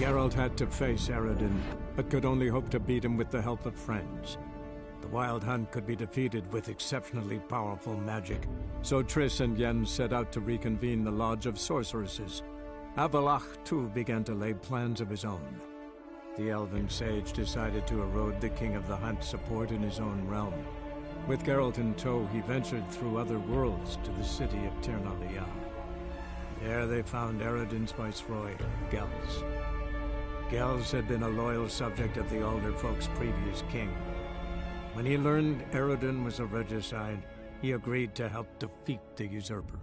Geralt had to face Eredin, but could only hope to beat him with the help of friends. The Wild Hunt could be defeated with exceptionally powerful magic, so Triss and Yen set out to reconvene the Lodge of Sorceresses. Avallac'h, too, began to lay plans of his own. The elven sage decided to erode the King of the Hunt's support in his own realm. With Geralt in tow, he ventured through other worlds to the city of Tirnalia. There they found Eredin's viceroy, Gels. Gels had been a loyal subject of the Alderfolk's previous king. When he learned Eredin was a regicide, he agreed to help defeat the usurper.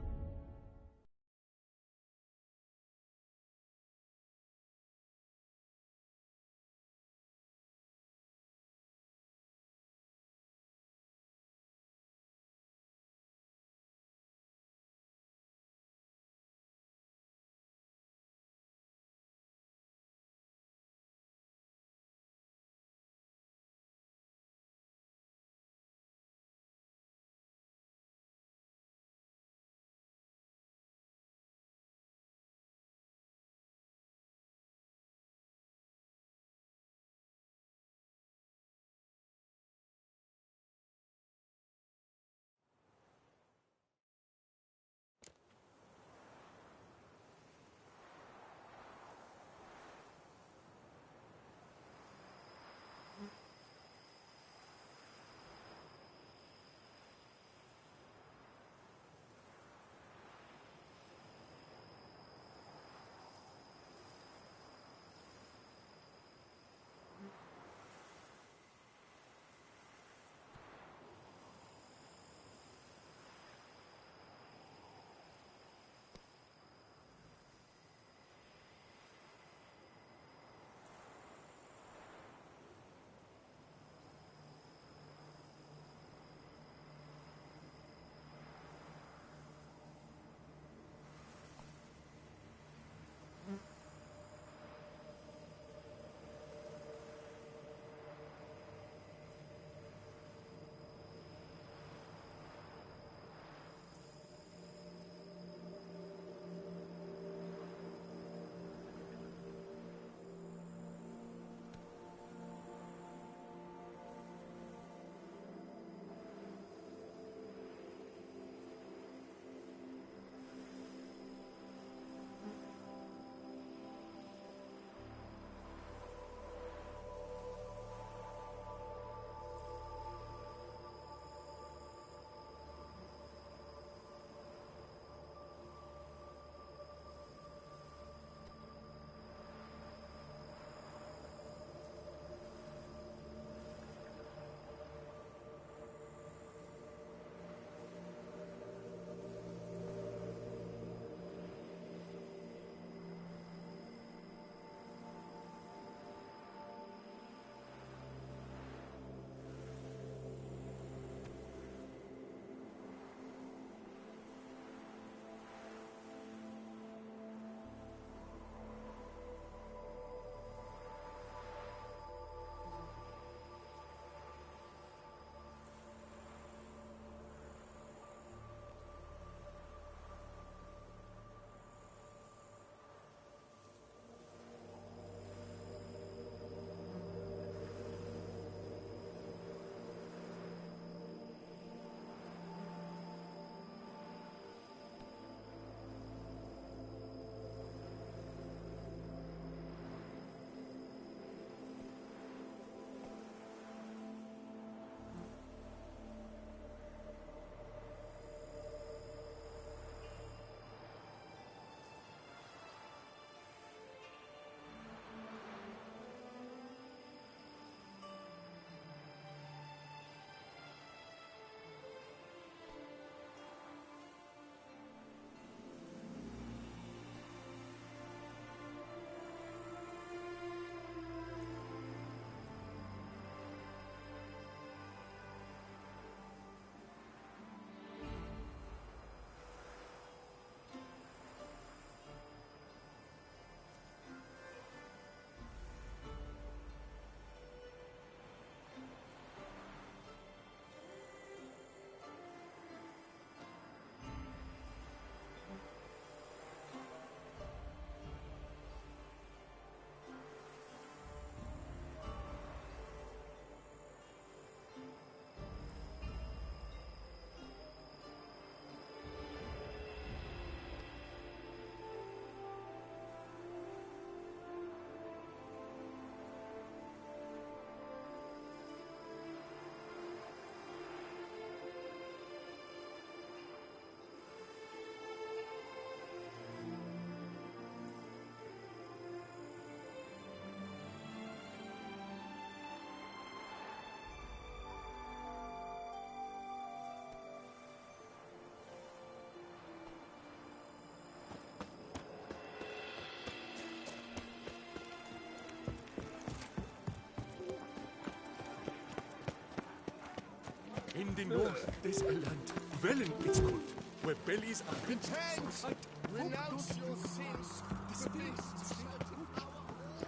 In the north, there's a land, Velen it's called, where bellies are Repent! Renounce your sins! The beasts shall devour all.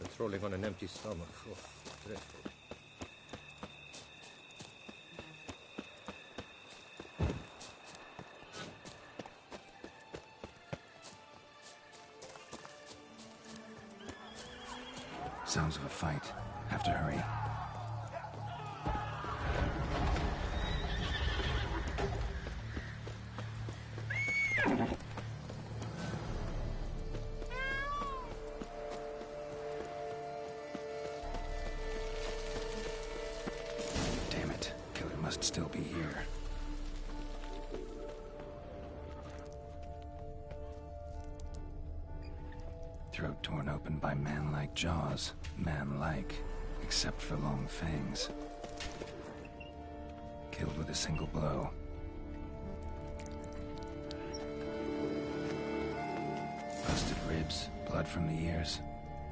It's rolling on an empty stomach. Oh, dreadful. Sounds of a fight. Have to hurry. Damn it. Killer must still be here. Throat torn open by man-like jaws. Man-like, except for long fangs. Killed with a single blow. Busted ribs, blood from the ears.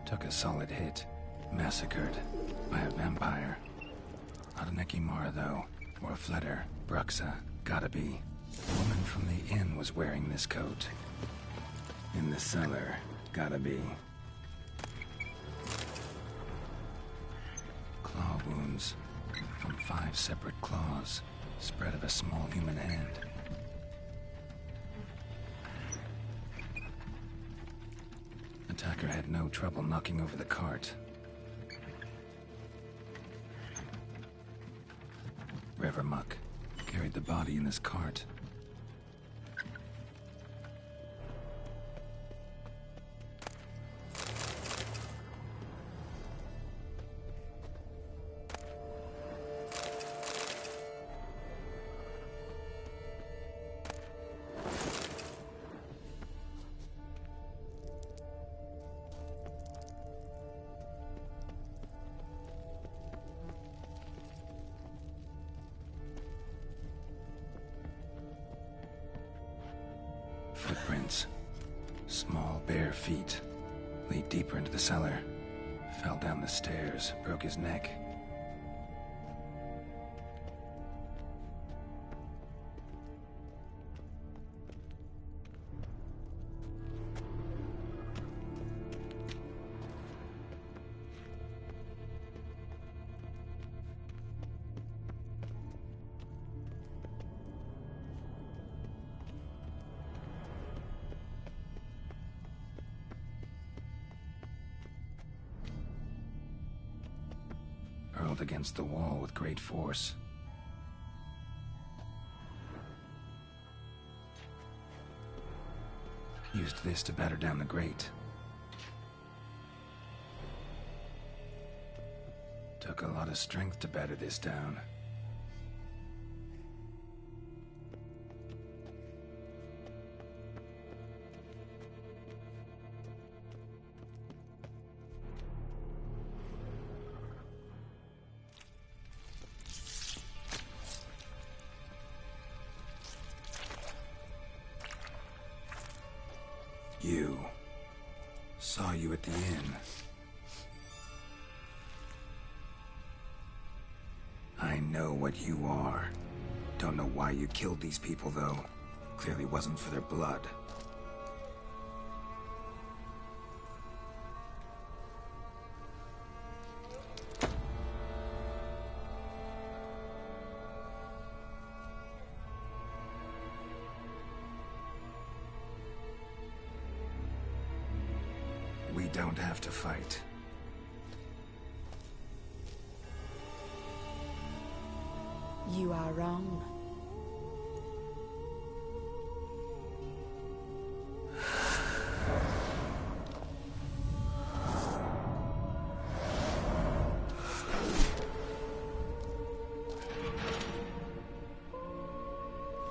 Took a solid hit. Massacred by a vampire. Not an Ekimara, though, or a Fletter. Bruxa, gotta be. The woman from the inn was wearing this coat. In the cellar, gotta be. Claw wounds from 5 separate claws, spread of a small human hand. Attacker had no trouble knocking over the cart. Rever Muck carried the body in his cart. Footprints. Small, bare feet. Lead deeper into the cellar. Fell down the stairs, broke his neck. Hurled against the wall with great force. Used this to batter down the grate. Took a lot of strength to batter this down. You. Saw you at the inn. I know what you are. Don't know why you killed these people, though. Clearly wasn't for their blood. We don't have to fight. You are wrong.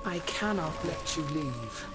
I cannot let you leave.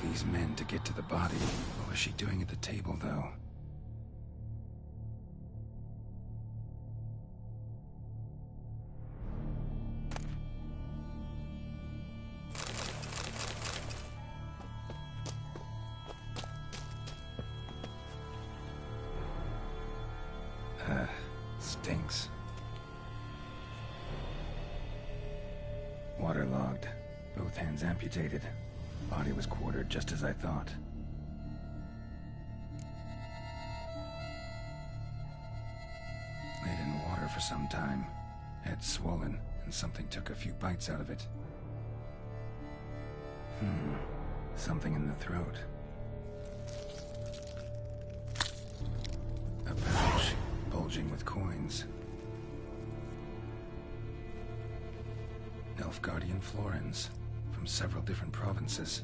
these men to get to the body. What was she doing at the table, though? Stinks. Waterlogged. Both hands amputated. Body was quartered just as I thought. Laid in water for some time. Head swollen, and something took a few bites out of it. Something in the throat. A pouch, bulging with coins. Nilfgaardian florins, from several different provinces.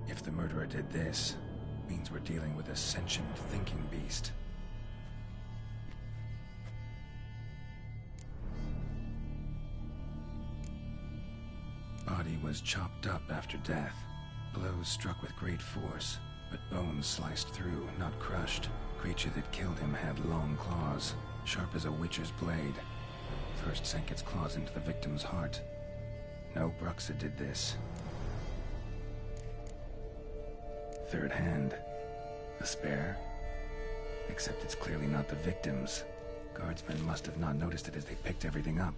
If the murderer did this, means we're dealing with a sentient thinking beast. Body was chopped up after death. Blows struck with great force, but bones sliced through, not crushed. Creature that killed him had long claws, sharp as a witcher's blade. First sank its claws into the victim's heart. No Bruxa did this. Third hand. A spare? Except it's clearly not the victim's. Guardsmen must have not noticed it as they picked everything up.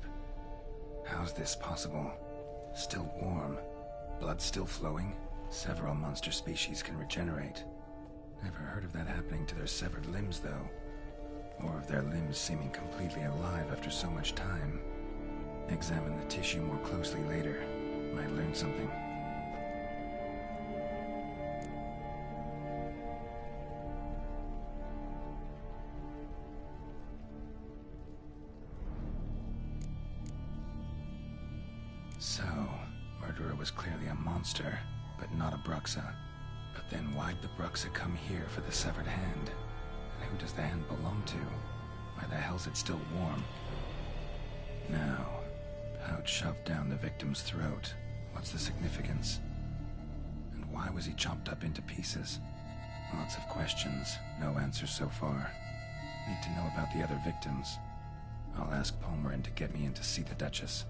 How's this possible? Still warm. Blood still flowing? Several monster species can regenerate. Never heard of that happening to their severed limbs, though. Or of their limbs seeming completely alive after so much time. Examine the tissue more closely later. Might learn something. So, murderer was clearly a monster, but not a Bruxa. But then why'd the Bruxa come here for the severed hand? And who does the hand belong to? Why the hell's it still warm? Now, pouch shoved down the victim's throat. What's the significance? And why was he chopped up into pieces? Lots of questions, no answers so far. Need to know about the other victims. I'll ask Palmerin to get me in to see the Duchess.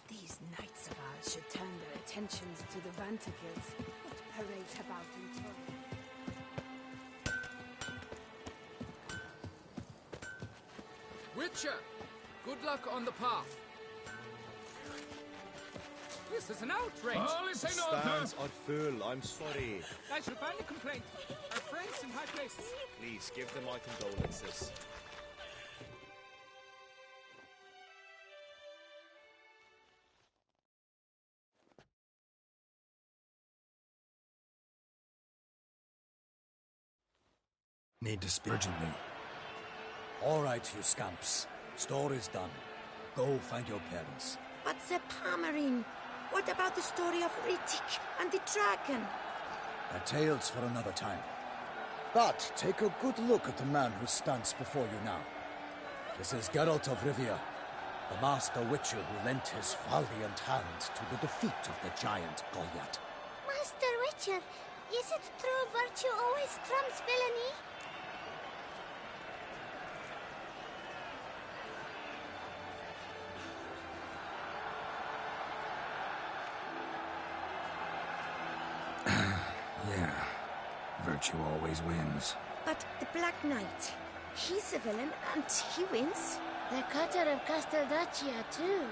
These knights of ours should turn their attentions to the Vantikils. What parade about in town? Witcher, good luck on the path. This is an outrage. Stands are full, I'm sorry. I shall find a complaint. Our friends in high places. Please, give them my condolences. Need to speak urgently. All right, you scamps. Story's done. Go find your parents. But the Palmerine, what about the story of Rittik and the dragon? They're tales for another time. But take a good look at the man who stands before you now. This is Geralt of Rivia, the master witcher who lent his valiant hand to the defeat of the giant Goliath. Master Witcher, is it true virtue always trumps villainy? Yeah, virtue always wins. But the Black Knight, he's a villain and he wins. The cutter of Casteldaccia, too.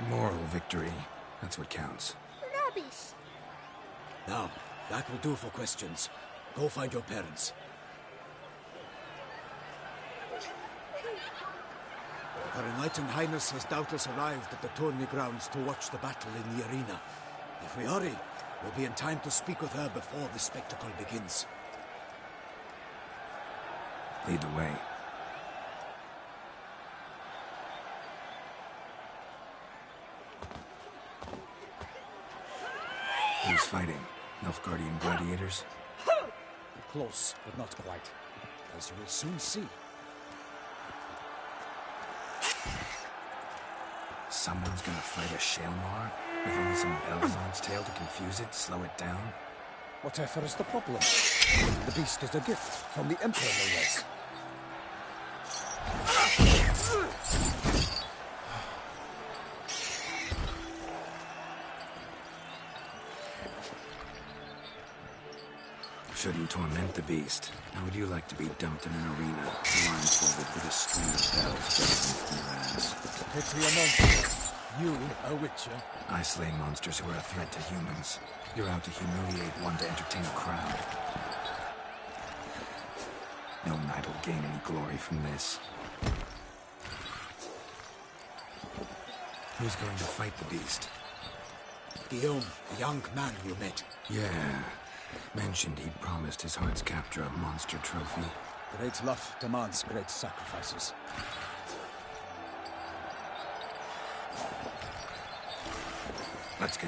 Moral victory, that's what counts. Rubbish. Now, that will do for questions. Go find your parents. Her Enlightened Highness has doubtless arrived at the tourney grounds to watch the battle in the arena. If we hurry, we'll be in time to speak with her before the spectacle begins. Lead the way. Who's fighting? Nilfgaardian gladiators? Close, but not quite. As you will soon see. Someone's gonna fight a Shaelmar with only some bells on its tail to confuse it, slow it down? Whatever is the problem? The beast is a gift from the Emperor, no less. Shouldn't torment the beast. How would you like to be dumped in an arena, blindfolded with a string of bells jumping from your ass? Pity a monster. You, a witcher. I slay monsters who are a threat to humans. You're out to humiliate one to entertain a crowd. No knight will gain any glory from this. Who's going to fight the beast? Guillaume, the young man you met. Yeah. Mentioned he'd promised his heart's capture a monster trophy. Great love demands great sacrifices. Let's go.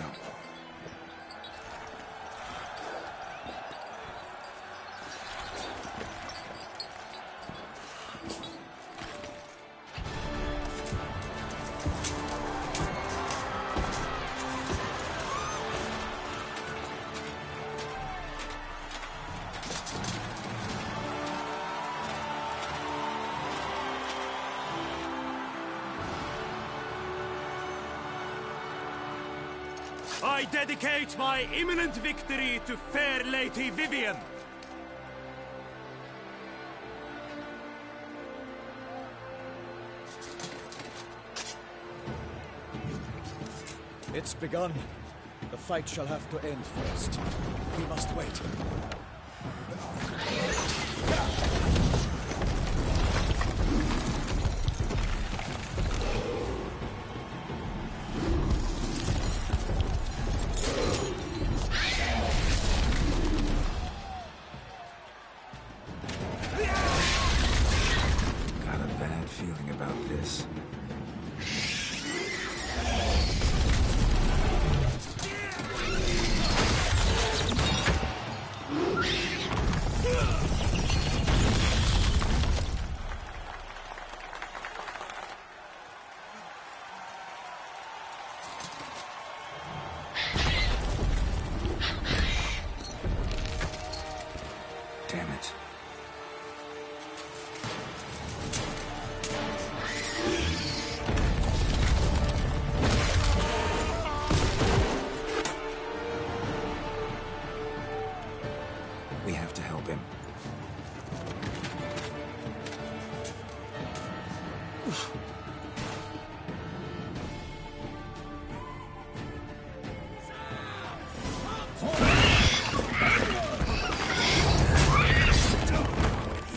I dedicate my imminent victory to fair Lady Vivian. It's begun. The fight shall have to end first. We must wait. Got a bad feeling about this. Damn it. We have to help him.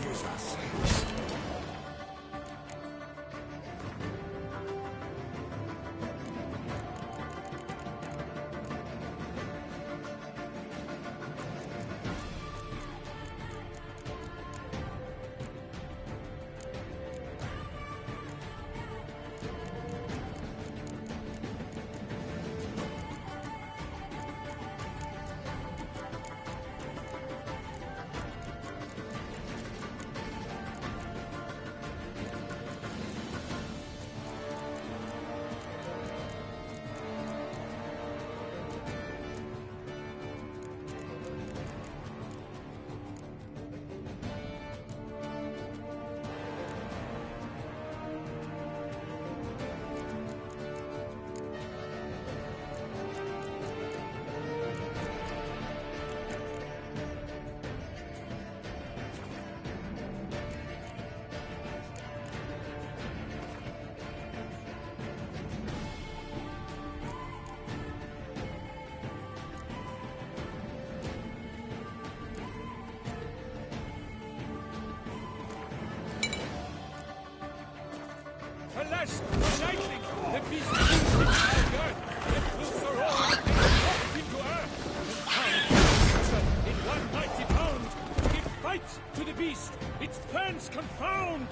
Here's us. Alas, the lightning! The beast kills its power! Let loose the roar and drop it into earth! Pound in one mighty pound! Give fight to the beast! Its plans confound!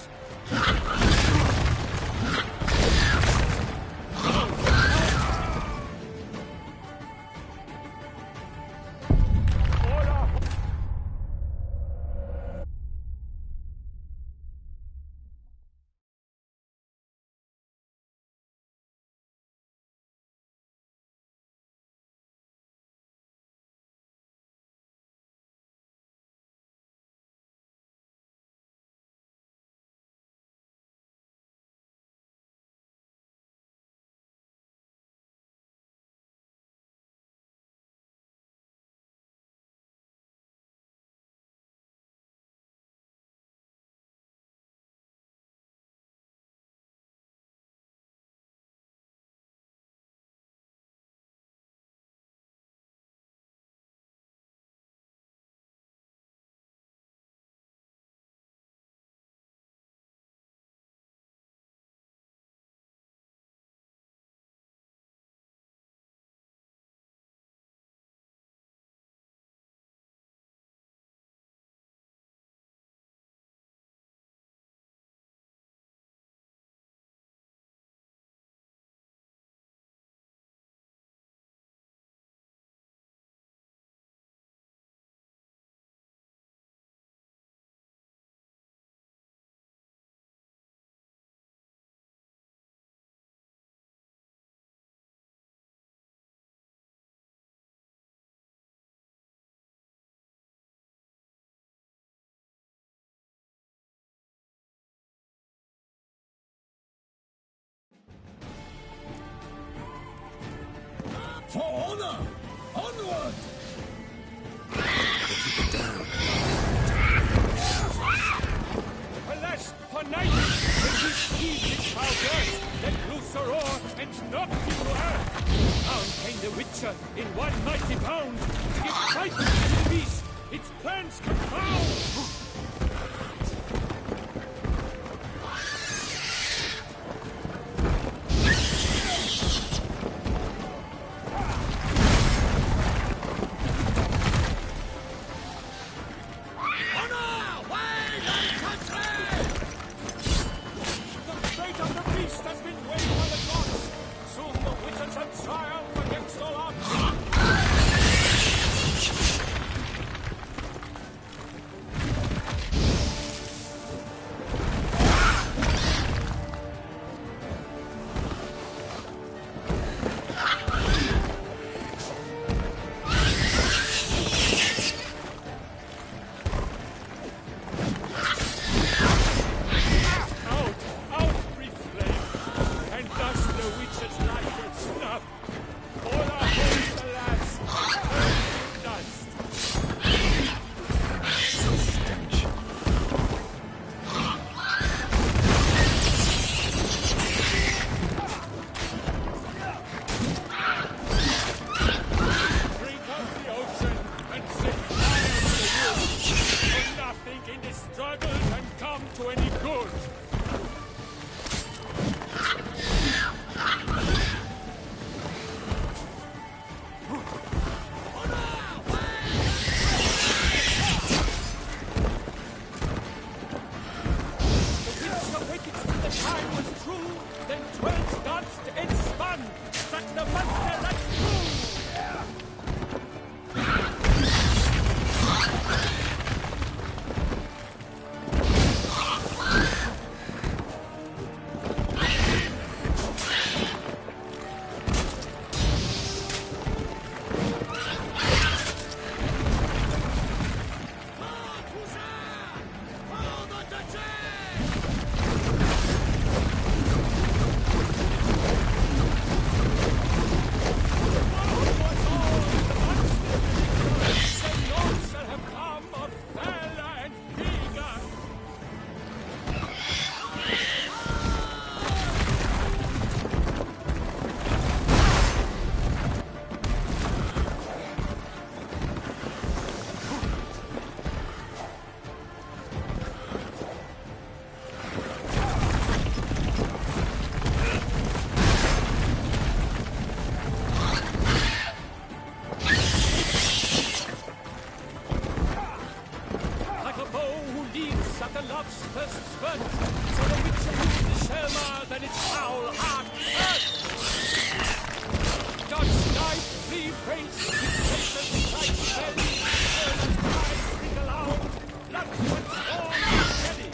For honor! Onward! Keep it down. Alas, for night! The beast heaves its foul girth, let loose a roar and knock it to earth! Down came the Witcher in one mighty bound to give fight to the beast, its plans confound! craftsman, so the Witcher used the Shelmar, then its foul heart burnt. Dodge, dive, flee, face, dictators, like spells, earnest cries, ring aloud, blood and storm steady.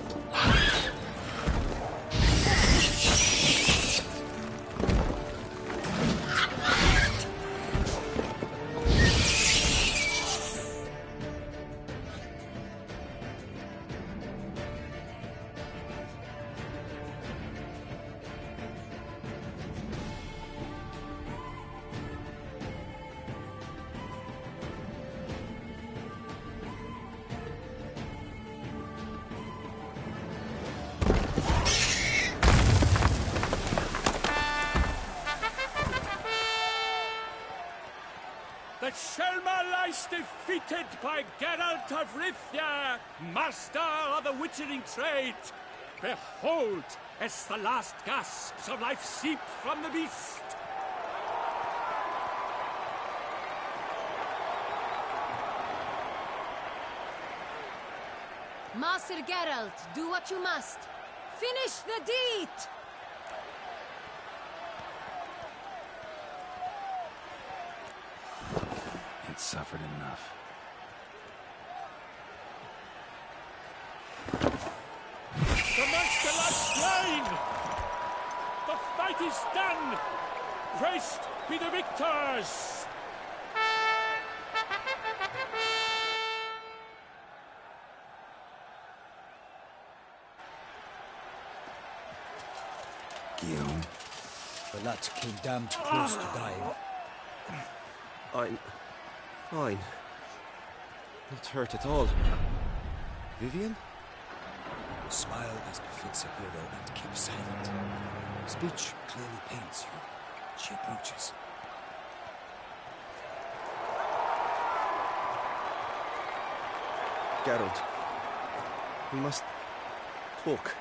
The Shelmar lies defeated by Geralt of Rivia, master of the witchering trade. Behold, as the last gasps of life seep from the beast. Master Geralt, do what you must. Finish the deed! It suffered enough. The monster lies slain! The fight is done! Praised be the victors! Guillaume. The lad came damned close to dying. I'm fine. Not hurt at all. Vivian? Smile as befits a hero and keep silent. Speech clearly paints you. She approaches. Geralt. We must talk.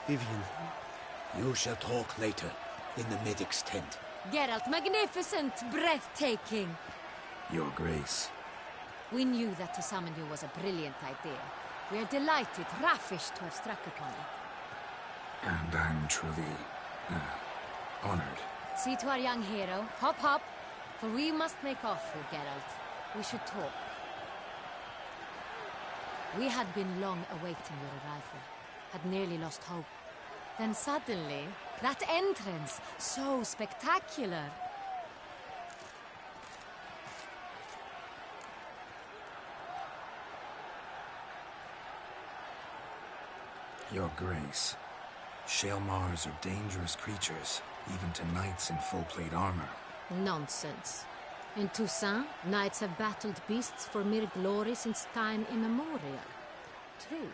Vivian. You shall talk later, in the medic's tent. Geralt, magnificent, breathtaking. Your Grace. We knew that to summon you was a brilliant idea. We are delighted, ravished to have struck upon it. And I'm truly honored. See to our young hero. Hop, hop. For we must make off here, Geralt. We should talk. We had been long awaiting your arrival. Had nearly lost hope. Then suddenly, that entrance, so spectacular. Your Grace. Shelmars are dangerous creatures, even to knights in full-plate armor. Nonsense. In Toussaint, knights have battled beasts for mere glory since time immemorial. True.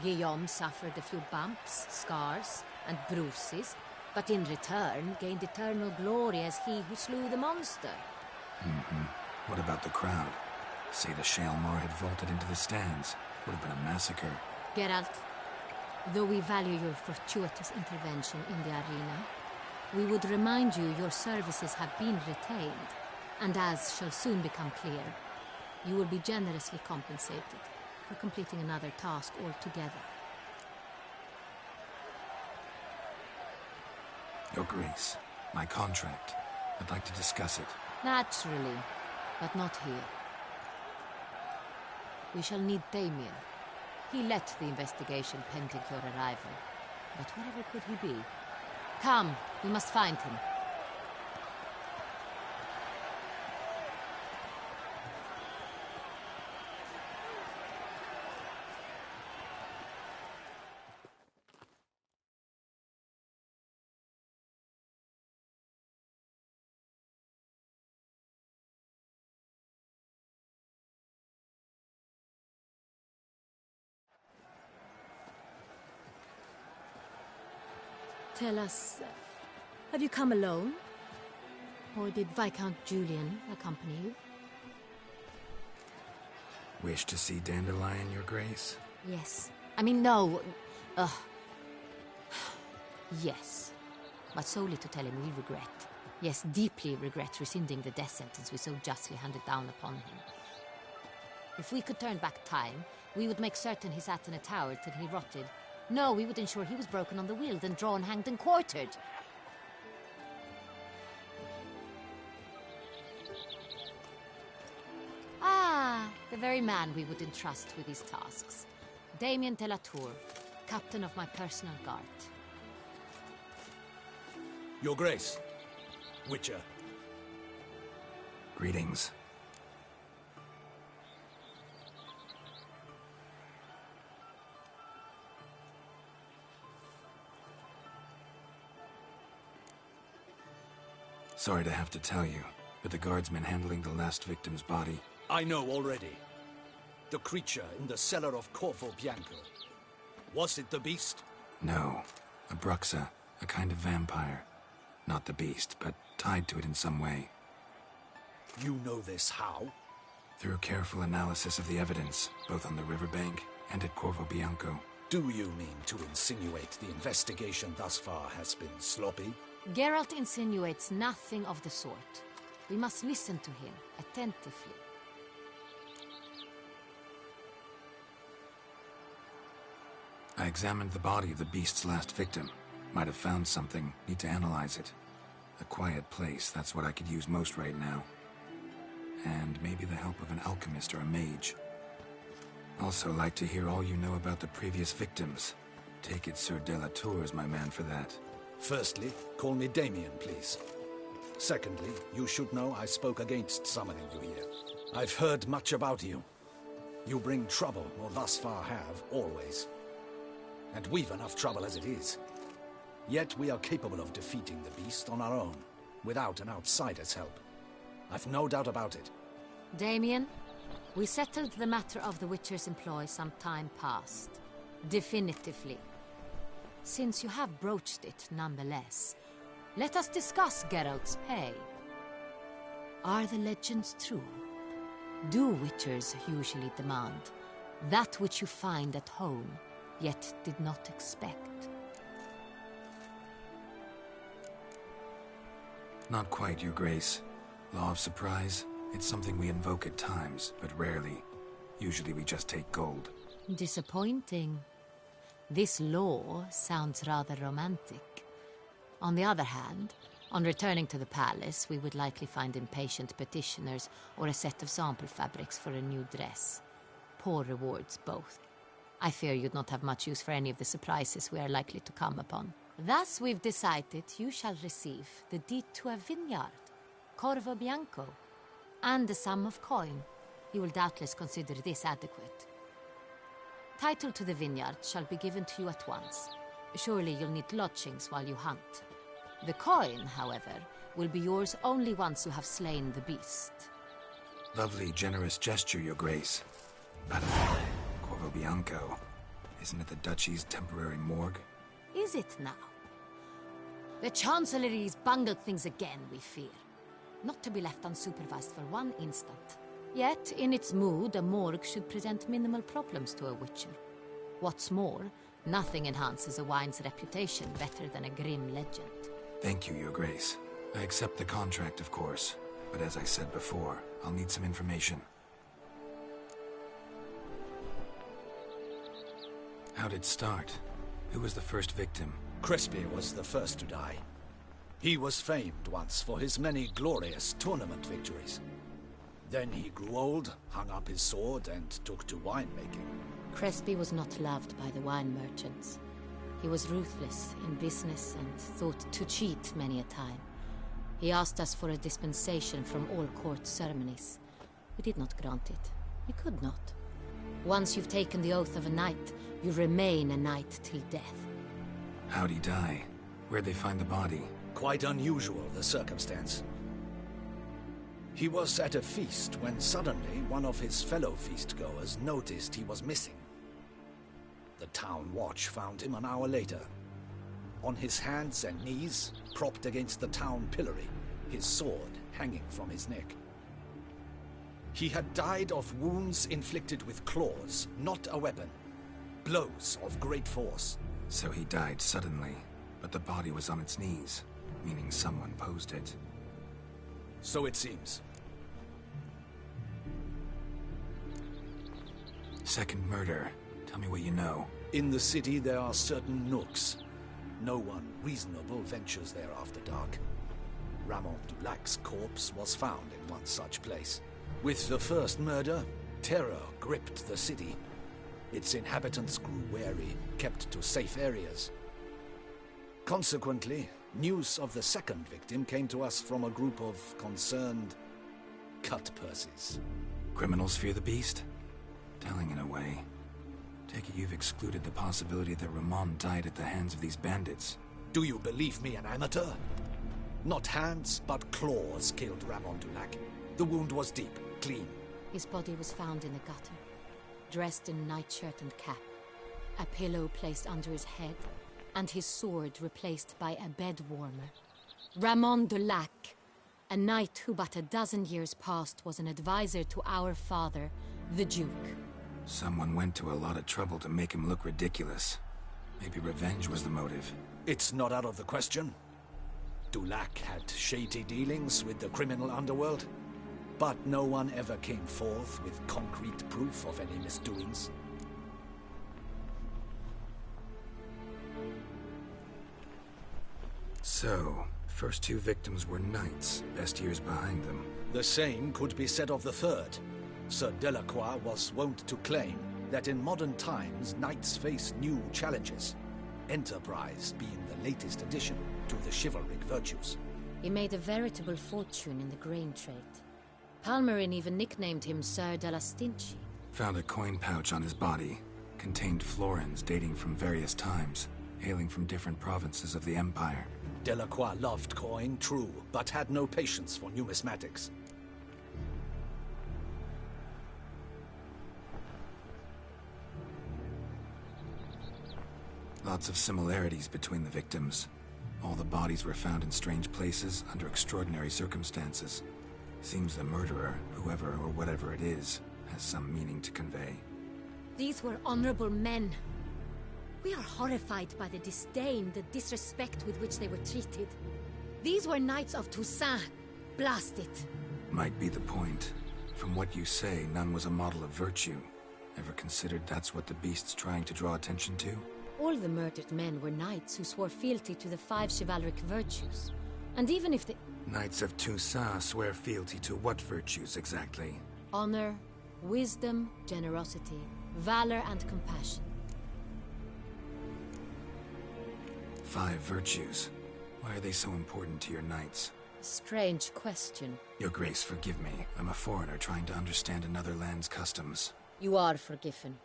Guillaume suffered a few bumps, scars, and bruises, but in return gained eternal glory as he who slew the monster. What about the crowd? Say the Shelmar had vaulted into the stands. Would have been a massacre. Geralt, though we value your fortuitous intervention in the arena, we would remind you your services have been retained, and as shall soon become clear, you will be generously compensated for completing another task altogether. Your Grace, my contract. I'd like to discuss it. Naturally, but not here. We shall need Damien. He led the investigation pending your arrival. But whatever could he be? Come, we must find him. Tell us, have you come alone? Or did Viscount Julian accompany you? Wish to see Dandelion, Your Grace? Yes. I mean, no. Yes. But solely to tell him we regret. Yes, deeply regret rescinding the death sentence we so justly handed down upon him. If we could turn back time, We would make certain he sat in a tower till he rotted. No, we would ensure he was broken on the wheel, then drawn, hanged, and quartered. Ah, the very man we would entrust with these tasks. Damien de la Tour, captain of my personal guard. Your Grace, Witcher. Greetings. Sorry to have to tell you, but the guardsman handling the last victim's body... I know already. The creature in the cellar of Corvo Bianco. Was it the beast? No. A Bruxa, a kind of vampire. Not the beast, but tied to it in some way. You know this how? Through careful analysis of the evidence, both on the riverbank and at Corvo Bianco. Do you mean to insinuate the investigation thus far has been sloppy? Geralt insinuates nothing of the sort. We must listen to him attentively. I examined the body of the beast's last victim. Might have found something. Need to analyze it. A quiet place, that's what I could use most right now. And maybe the help of an alchemist or a mage. Also like to hear all you know about the previous victims. Take it Sir de la Tour is my man for that. Firstly, call me Damien, please. Secondly, you should know I spoke against summoning you here. I've heard much about you. You bring trouble, or thus far have, always. And we've enough trouble as it is. Yet we are capable of defeating the beast on our own, without an outsider's help. I've no doubt about it. Damien, we settled the matter of the Witcher's employ some time past. Definitively. Since you have broached it nonetheless, let us discuss Geralt's pay. Are the legends true? Do Witchers usually demand that which you find at home, yet did not expect? Not quite, Your Grace. Law of surprise, it's something we invoke at times, but rarely. Usually we just take gold. Disappointing. This law sounds rather romantic. On the other hand, on returning to the palace, we would likely find impatient petitioners or a set of sample fabrics for a new dress. Poor rewards, both. I fear you'd not have much use for any of the surprises we are likely to come upon. Thus, we've decided you shall receive the deed to a vineyard, Corvo Bianco, and a sum of coin. You will doubtless consider this adequate. Title to the vineyard shall be given to you at once. Surely you'll need lodgings while you hunt. The coin, however, will be yours only once you have slain the beast. Lovely, generous gesture, Your Grace. But, Corvo Bianco, isn't it the Duchy's temporary morgue? Is it now? The Chancellery's bungled things again, we fear. Not to be left unsupervised for one instant. Yet, in its mood, a morgue should present minimal problems to a Witcher. What's more, nothing enhances a wine's reputation better than a grim legend. Thank you, Your Grace. I accept the contract, of course. But as I said before, I'll need some information. How'd it start? Who was the first victim? Crespi was the first to die. He was famed once for his many glorious tournament victories. Then he grew old, hung up his sword, and took to winemaking. Crespi was not loved by the wine merchants. He was ruthless in business and thought to cheat many a time. He asked us for a dispensation from all court ceremonies. We did not grant it. We could not. Once you've taken the oath of a knight, you remain a knight till death. How'd he die? Where'd they find the body? Quite unusual, the circumstance. He was at a feast when suddenly one of his fellow feastgoers noticed he was missing. The town watch found him an hour later. On his hands and knees, propped against the town pillory, his sword hanging from his neck. He had died of wounds inflicted with claws, not a weapon. Blows of great force. So he died suddenly, but the body was on its knees, meaning someone posed it. So it seems. Second murder. Tell me what you know. In the city, there are certain nooks. No one reasonable ventures there after dark. Ramon Dulac's corpse was found in one such place. With the first murder, terror gripped the city. Its inhabitants grew wary, kept to safe areas. Consequently, news of the second victim came to us from a group of concerned cut-purses. Criminals fear the beast? Telling in a way. Take it you've excluded the possibility that Ramon died at the hands of these bandits. Do you believe me an amateur? Not hands, but claws killed Ramon Dulac. The wound was deep, clean. His body was found in the gutter, dressed in nightshirt and cap, a pillow placed under his head, and his sword replaced by a bed warmer. Ramon Dulac, a knight who but a dozen years past was an advisor to our father, the Duke. Someone went to a lot of trouble to make him look ridiculous. Maybe revenge was the motive. It's not out of the question. Dulac had shady dealings with the criminal underworld, but no one ever came forth with concrete proof of any misdoings. So, first two victims were knights, best years behind them. The same could be said of the third. Sir Delacroix was wont to claim that in modern times knights face new challenges, enterprise being the latest addition to the chivalric virtues. He made a veritable fortune in the grain trade. Palmerin even nicknamed him Sir de la Stinchi. Found a coin pouch on his body. Contained florins dating from various times, hailing from different provinces of the Empire. Delacroix loved coin, true, but had no patience for numismatics. Lots of similarities between the victims. All the bodies were found in strange places under extraordinary circumstances. Seems the murderer, whoever or whatever it is, has some meaning to convey. These were honorable men. We are horrified by the disdain, the disrespect with which they were treated. These were knights of Toussaint. Blast it. Might be the point. From what you say, none was a model of virtue. Ever considered that's what the beast's trying to draw attention to? All the murdered men were knights who swore fealty to the 5 chivalric virtues. And even if the... Knights of Toussaint swear fealty to what virtues exactly? Honor, wisdom, generosity, valor, and compassion. 5 virtues. Why are they so important to your knights? Strange question. Your Grace, forgive me. I'm a foreigner trying to understand another land's customs. You are forgiven.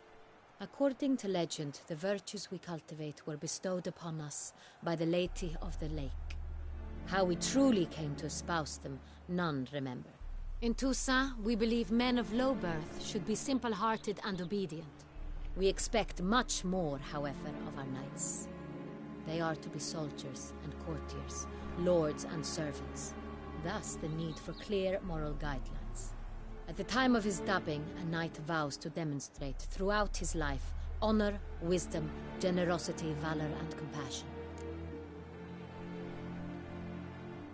According to legend, the virtues we cultivate were bestowed upon us by the Lady of the Lake. How we truly came to espouse them, none remember. In Toussaint, we believe men of low birth should be simple-hearted and obedient. We expect much more, however, of our knights. They are to be soldiers and courtiers, lords and servants. Thus the need for clear moral guidelines. At the time of his dubbing, a knight vows to demonstrate throughout his life honor, wisdom, generosity, valor, and compassion.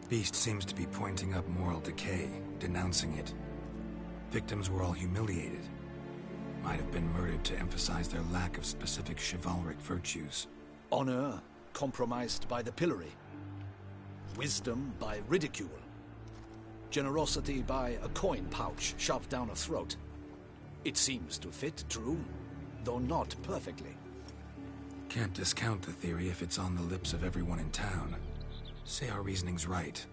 Beast seems to be pointing up moral decay, denouncing it. Victims were all humiliated. Might have been murdered to emphasize their lack of specific chivalric virtues. Honor compromised by the pillory. Wisdom by ridicule. Generosity by a coin pouch shoved down a throat. It seems to fit, true, though not perfectly. Can't discount the theory if it's on the lips of everyone in town. Say our reasoning's right.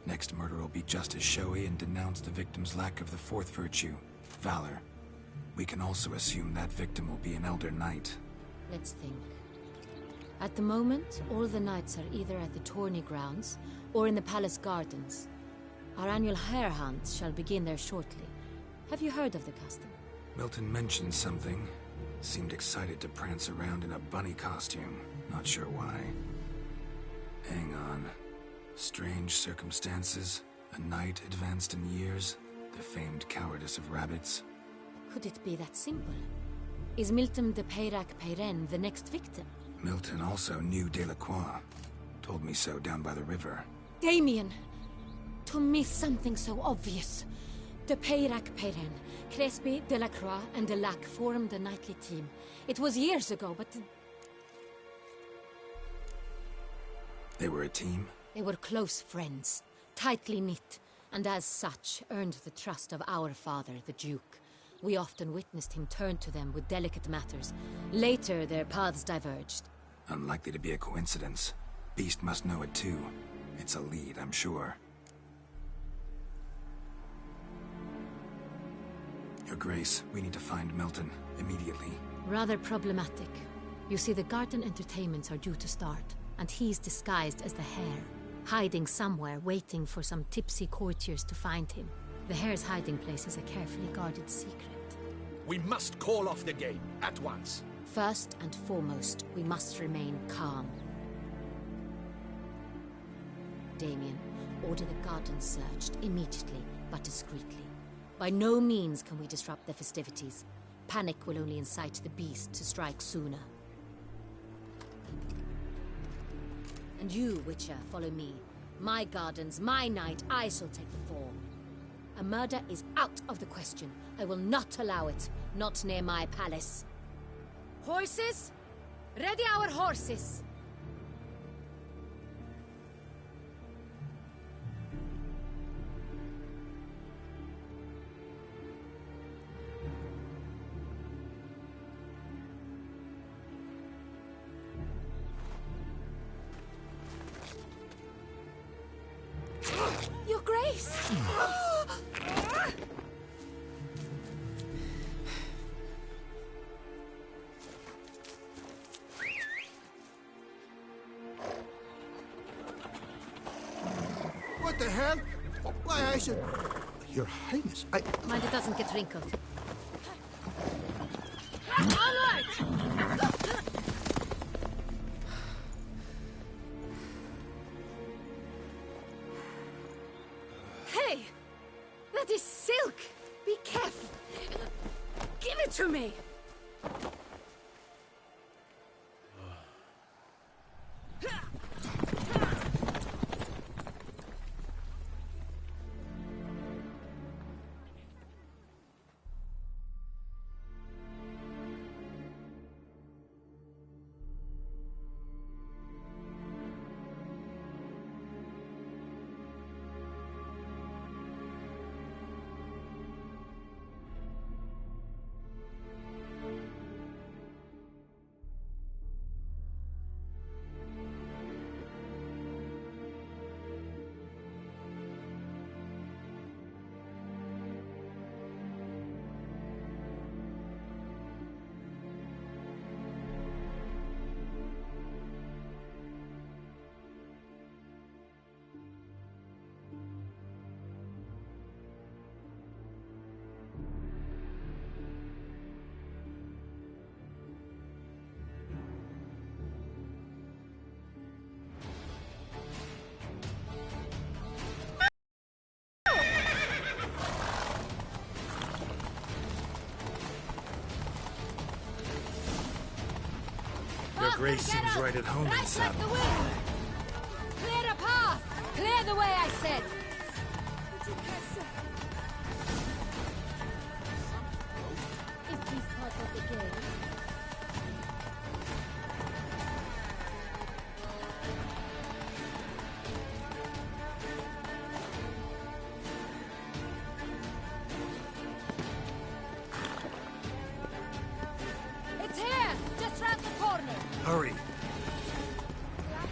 Next murder will be just as showy and denounce the victim's lack of the 4th virtue, valor. We can also assume that victim will be an elder knight. Let's think. At the moment, all the knights are either at the tourney grounds or in the palace gardens. Our annual hare hunt shall begin there shortly. Have you heard of the custom? Milton mentioned something. Seemed excited to prance around in a bunny costume. Not sure why. Hang on. Strange circumstances. A knight advanced in years. The famed cowardice of rabbits. Could it be that simple? Is Milton de Peyrac-Peyren the next victim? Milton also knew Delacroix. Told me so down by the river. Damien! To miss something so obvious. De Peyrac Peyren, Crespi, Delacroix, and Delac formed the knightly team. It was years ago, but... They were a team? They were close friends, tightly knit, and as such earned the trust of our father, the Duke. We often witnessed him turn to them with delicate matters. Later, their paths diverged. Unlikely to be a coincidence. Beast must know it too. It's a lead, I'm sure. Your Grace, we need to find Milton, immediately. Rather problematic. You see, the garden entertainments are due to start, and he's disguised as the Hare, hiding somewhere, waiting for some tipsy courtiers to find him. The Hare's hiding place is a carefully guarded secret. We must call off the game, at once. First and foremost, we must remain calm. Damien, order the garden searched immediately, but discreetly. By no means can we disrupt the festivities. Panic will only incite the beast to strike sooner. And you, Witcher, follow me. My gardens, my night, I shall take the fall. A murder is out of the question. I will not allow it. Not near my palace. Horses? Ready our horses! Your Grace! What the hell? Why, I should... Your Highness, Mind it doesn't get wrinkled. Onward! Hey! That is silk! Be careful! Give it to me! Your Grace seems right at home in saddle. Like the wind! Clear a path! Clear the way, I said! Is this part of the game? It's here! Just round the corner! Hurry!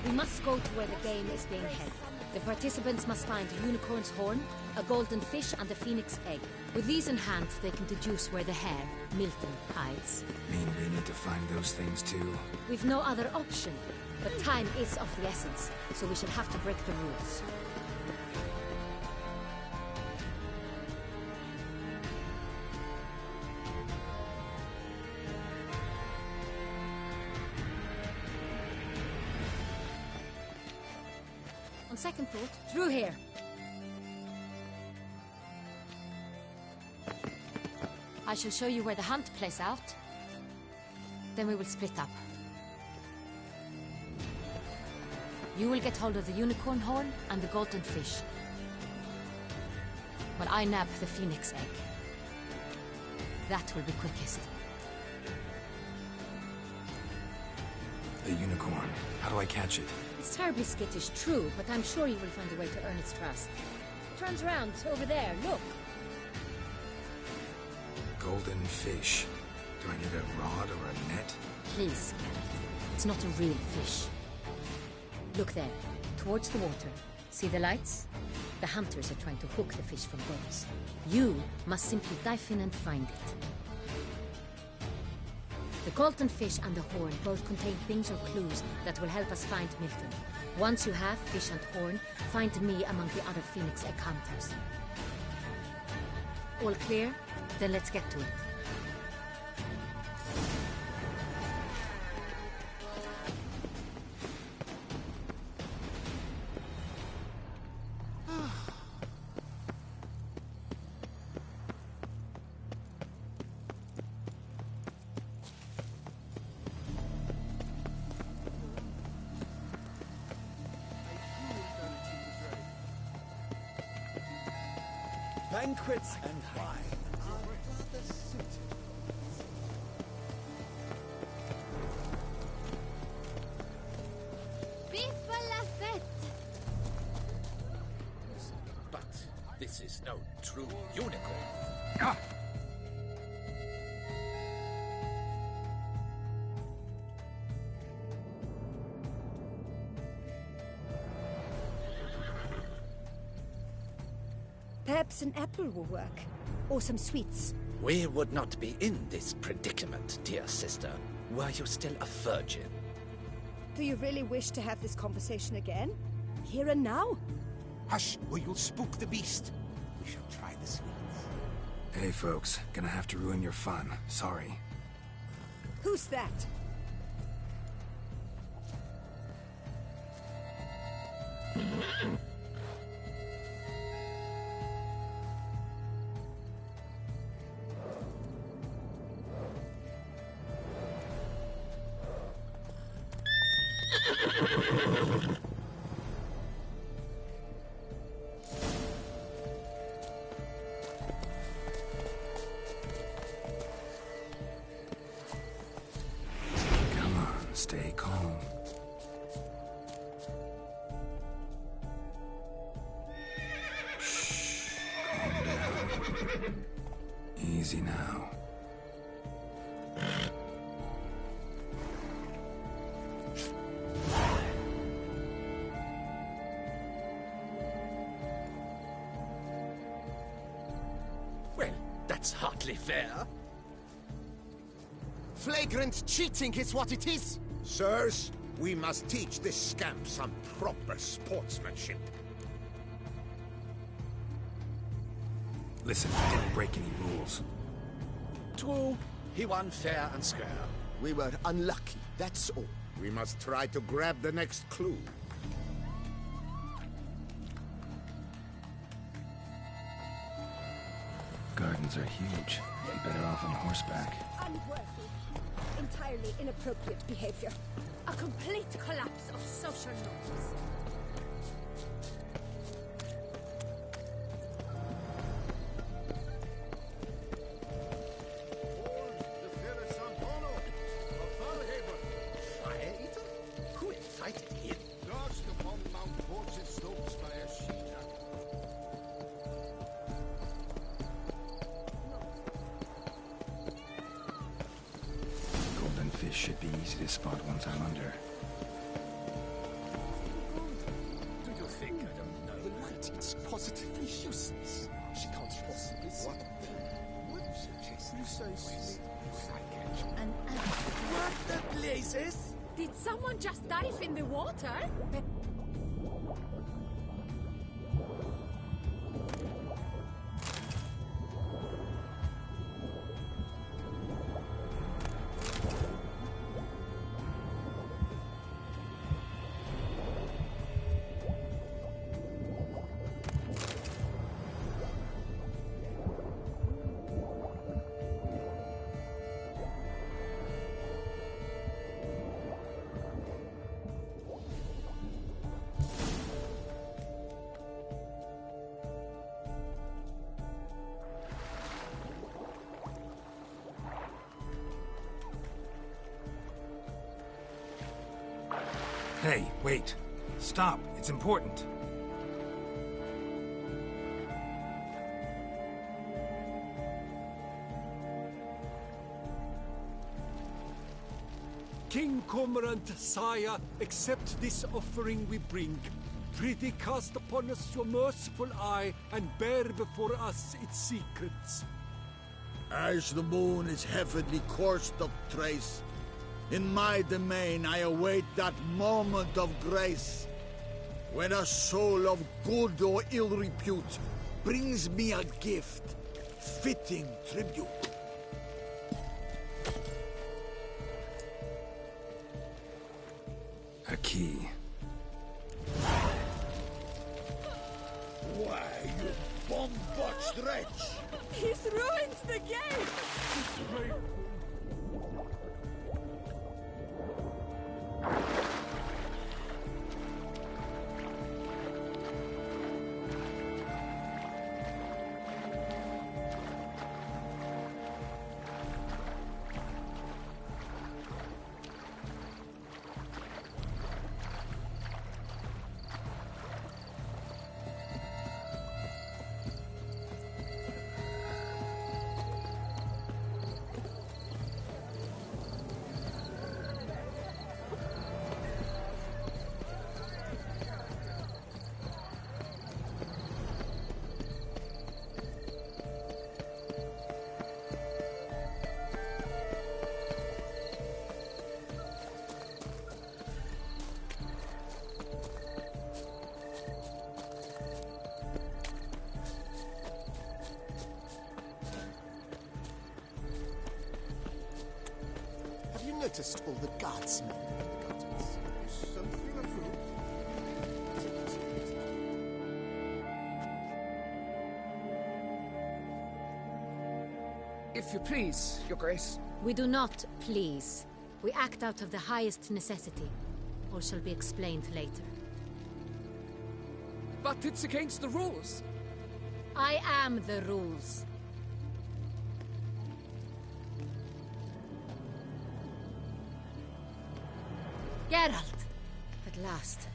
We must go to where the game is being held. The participants must find a unicorn's horn, a golden fish, and a phoenix egg. With these in hand, they can deduce where the Hare, Milton, hides. Mean we need to find those things too? We've no other option. But time is of the essence, so we shall have to break the rules. On second thought, through here. I shall show you where the hunt plays out. Then we will split up. You will get hold of the unicorn horn and the golden fish. while I nab the phoenix egg. That will be quickest. The unicorn. How do I catch it? It's terribly skittish, true, but I'm sure you will find a way to earn its trust. It turns around, over there, look. Golden fish. Do I need a rod or a net? Please, Kenneth. It's not a real fish. Look there, towards the water. See the lights? The hunters are trying to hook the fish from boats. You must simply dive in and find it. The golden fish and the horn both contain things or clues that will help us find Milton. Once you have fish and horn, find me among the other Phoenix Egg hunters. All clear? Then let's get to it. Banquets and wine are rather suited. Vive la fête! But this is no true unicorn. Perhaps an apple will work. Or some sweets. We would not be in this predicament, dear sister, were you still a virgin. Do you really wish to have this conversation again? Here and now? Hush, or you'll spook the beast. We shall try the sweets. Hey folks, gonna have to ruin your fun. Sorry. Who's that? Come on, stay calm. Shh, calm down. Easy now. Well, that's hardly fair. Flagrant cheating is what it is! Sirs, we must teach this scamp some proper sportsmanship. Listen, I didn't break any rules. True, he won fair and square. We were unlucky, that's all. We must try to grab the next clue. Gardens are huge. Be better off on horseback. Unworthy. Entirely inappropriate behavior. A complete collapse of social norms. Fire eater? Who invited him? Lost upon Mount Port's slopes by a she-jack. Golden fish should be easy to spot once I'm under. Do you think I don't know? The light, it's positively useless. She can't possibly see. What the? Would suggest precisely. What the blazes? Did someone just dive in the water? Hey, wait. Stop. It's important. King Cormorant, sire, accept this offering we bring. Prithee cast upon us your merciful eye, and bear before us its secrets. As the moon is heavily coursed of trace, in my domain I await that moment of grace, when a soul of good or ill repute brings me a gift, fitting tribute. A key. Why, you bomb-botched wretch! He's ruined the game! Have you noticed all the guardsmen in the gardens? Something afoot. If you please, Your Grace. We do not please. We act out of the highest necessity. All shall be explained later. But it's against the rules. I am the rules. Geralt! At last.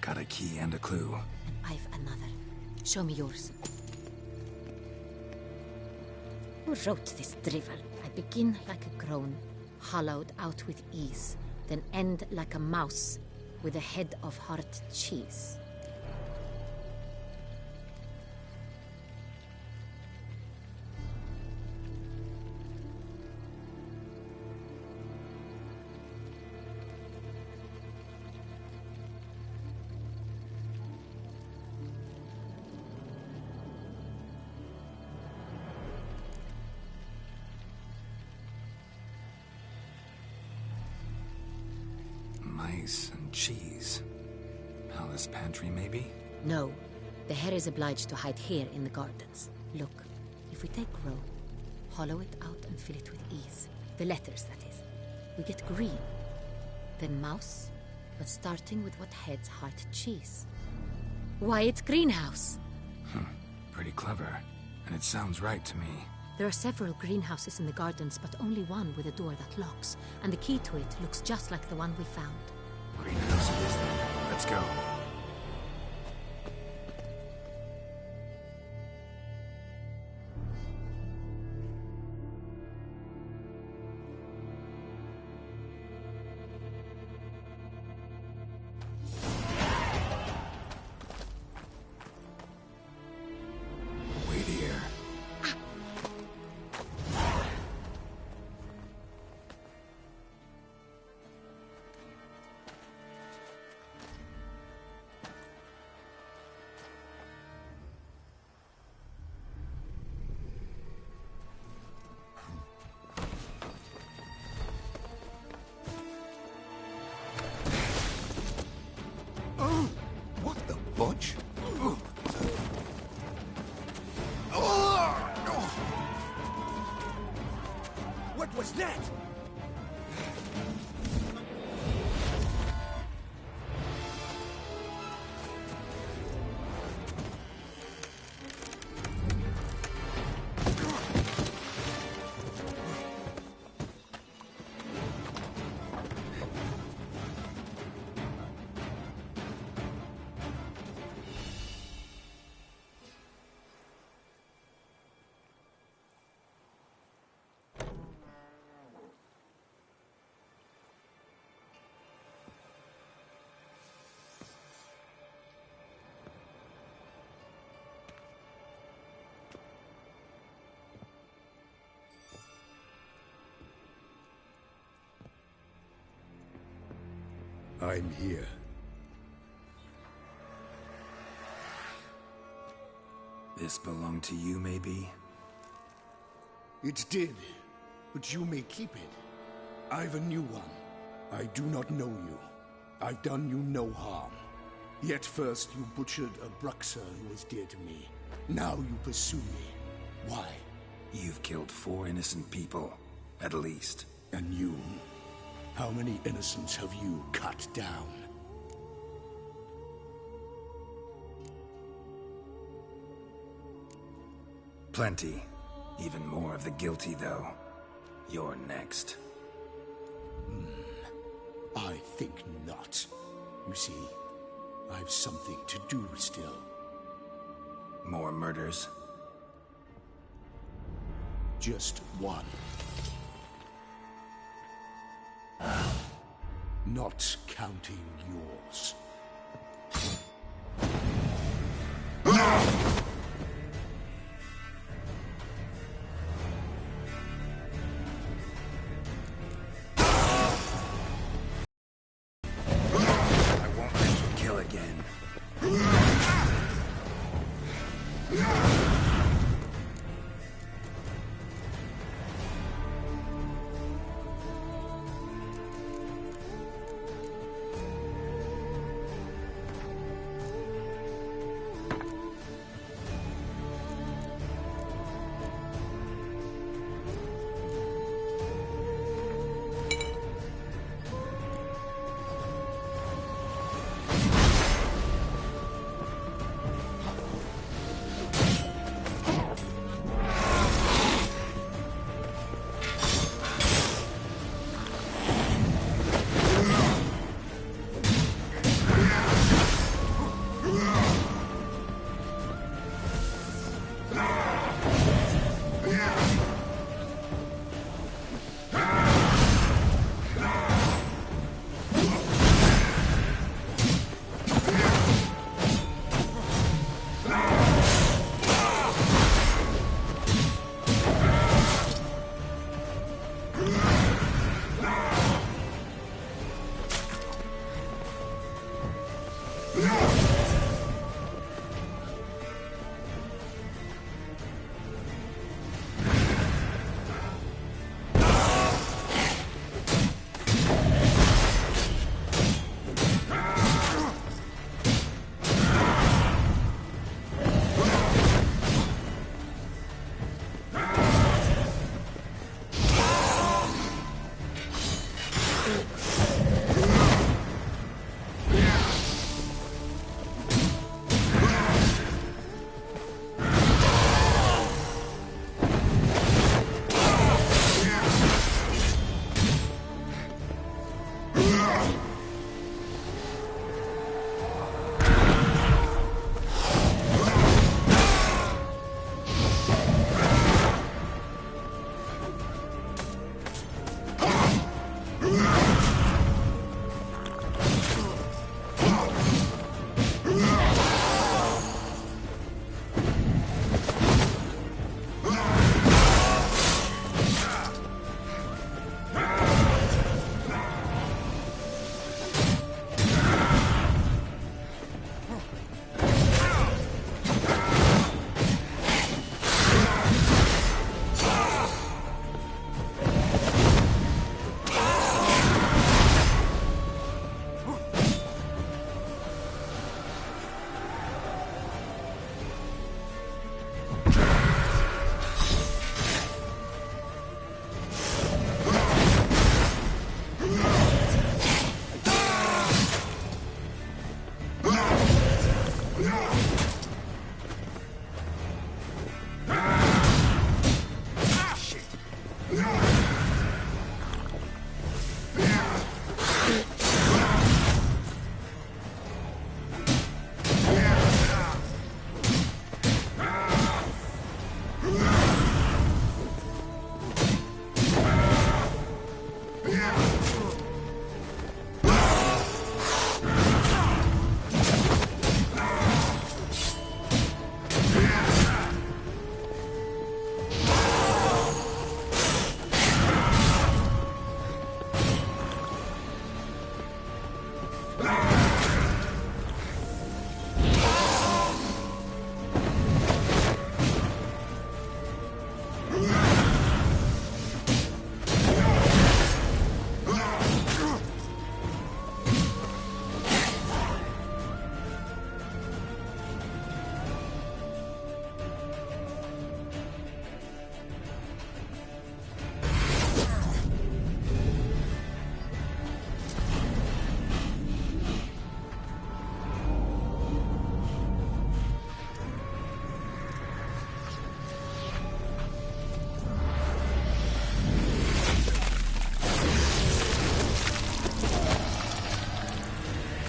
Got a key and a clue. And I've another. Show me yours. Who wrote this drivel? I begin like a groan, hollowed out with ease, then end like a mouse with a head of hard cheese. Mice and cheese. Palace pantry, maybe? No. The hare is obliged to hide here in the gardens. Look, if we take row, hollow it out and fill it with ease. The letters, that is. We get green. Then mouse, but starting with what heads heart cheese. Why, it's greenhouse! Pretty clever. And it sounds right to me. There are several greenhouses in the gardens, but only one with a door that locks. And the key to it looks just like the one we found. Greenhouse it is then. Let's go. Wait here. I'm here. This belonged to you, maybe? It did, but you may keep it. I've a new one. I do not know you. I've done you no harm. Yet first you butchered a Bruxa who was dear to me. Now you pursue me. Why? You've killed 4 innocent people, at least. And you? How many innocents have you cut down? Plenty. Even more of the guilty, though. You're next. I think not. You see, I've something to do still. More murders? Just one. Not counting yours.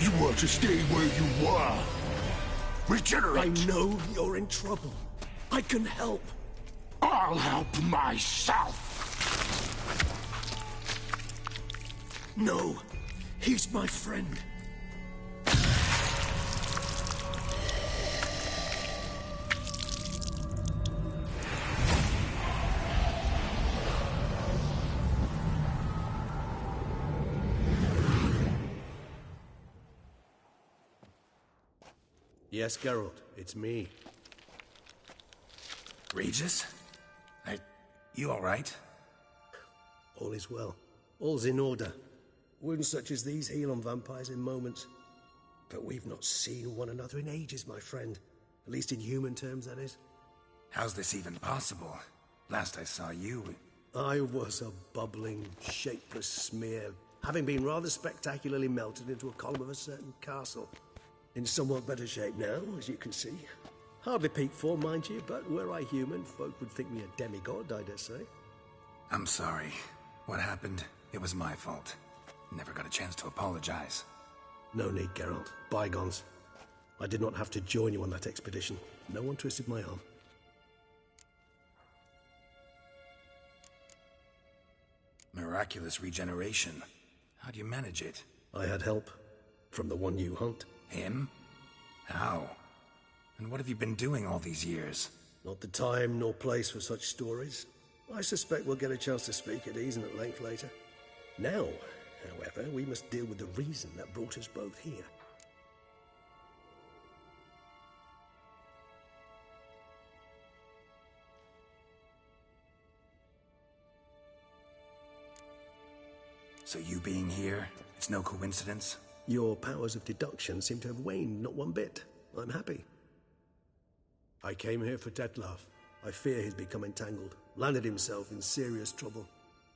You were to stay where you were. Regenerate! I know you're in trouble. I can help. I'll help myself. No, he's my friend. Yes, Geralt, it's me. Regis? You all right? All is well. All's in order. Wounds such as these heal on vampires in moments. But we've not seen one another in ages, my friend. At least in human terms, that is. How's this even possible? Last I saw you... I was a bubbling, shapeless smear, having been rather spectacularly melted into a column of a certain castle. In somewhat better shape now, as you can see. Hardly peak form, mind you, but were I human, folk would think me a demigod, I dare say. I'm sorry. What happened, it was my fault. Never got a chance to apologize. No need, Geralt. Bygones. I did not have to join you on that expedition. No one twisted my arm. Miraculous regeneration. How do you manage it? I had help. From the one you hunt. Him? How? And what have you been doing all these years? Not the time nor place for such stories. I suspect we'll get a chance to speak at ease and at length later. Now, however, we must deal with the reason that brought us both here. So you being here, it's no coincidence? Your powers of deduction seem to have waned not one bit. I'm happy. I came here for Detlef. I fear he's become entangled, landed himself in serious trouble.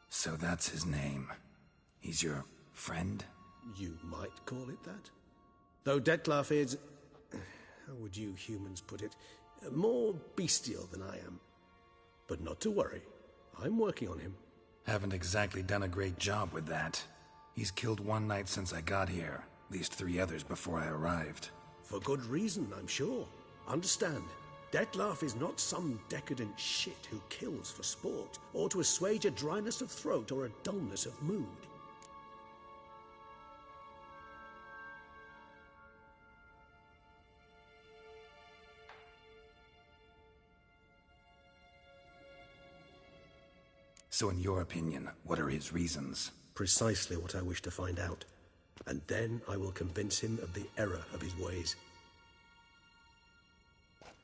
So that's his name. He's your friend? You might call it that. Though Detlef is... how would you humans put it? More bestial than I am. But not to worry. I'm working on him. Haven't exactly done a great job with that. He's killed one knight since I got here. At least 3 others before I arrived. For good reason, I'm sure. Understand, Detlef is not some decadent shit who kills for sport, or to assuage a dryness of throat or a dullness of mood. So in your opinion, what are his reasons? Precisely what I wish to find out. And then I will convince him of the error of his ways.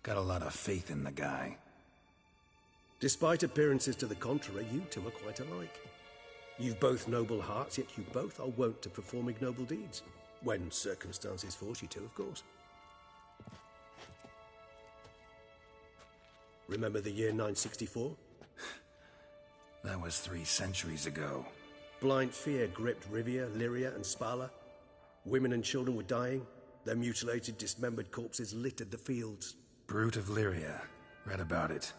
Got a lot of faith in the guy. Despite appearances to the contrary, you two are quite alike. You've both noble hearts, yet you both are wont to perform ignoble deeds. When circumstances force you to, of course. Remember the year 964? That was 3 centuries ago. Blind fear gripped Rivia, Lyria, and Spala. Women and children were dying. Their mutilated, dismembered corpses littered the fields. Brute of Lyria. Read about it.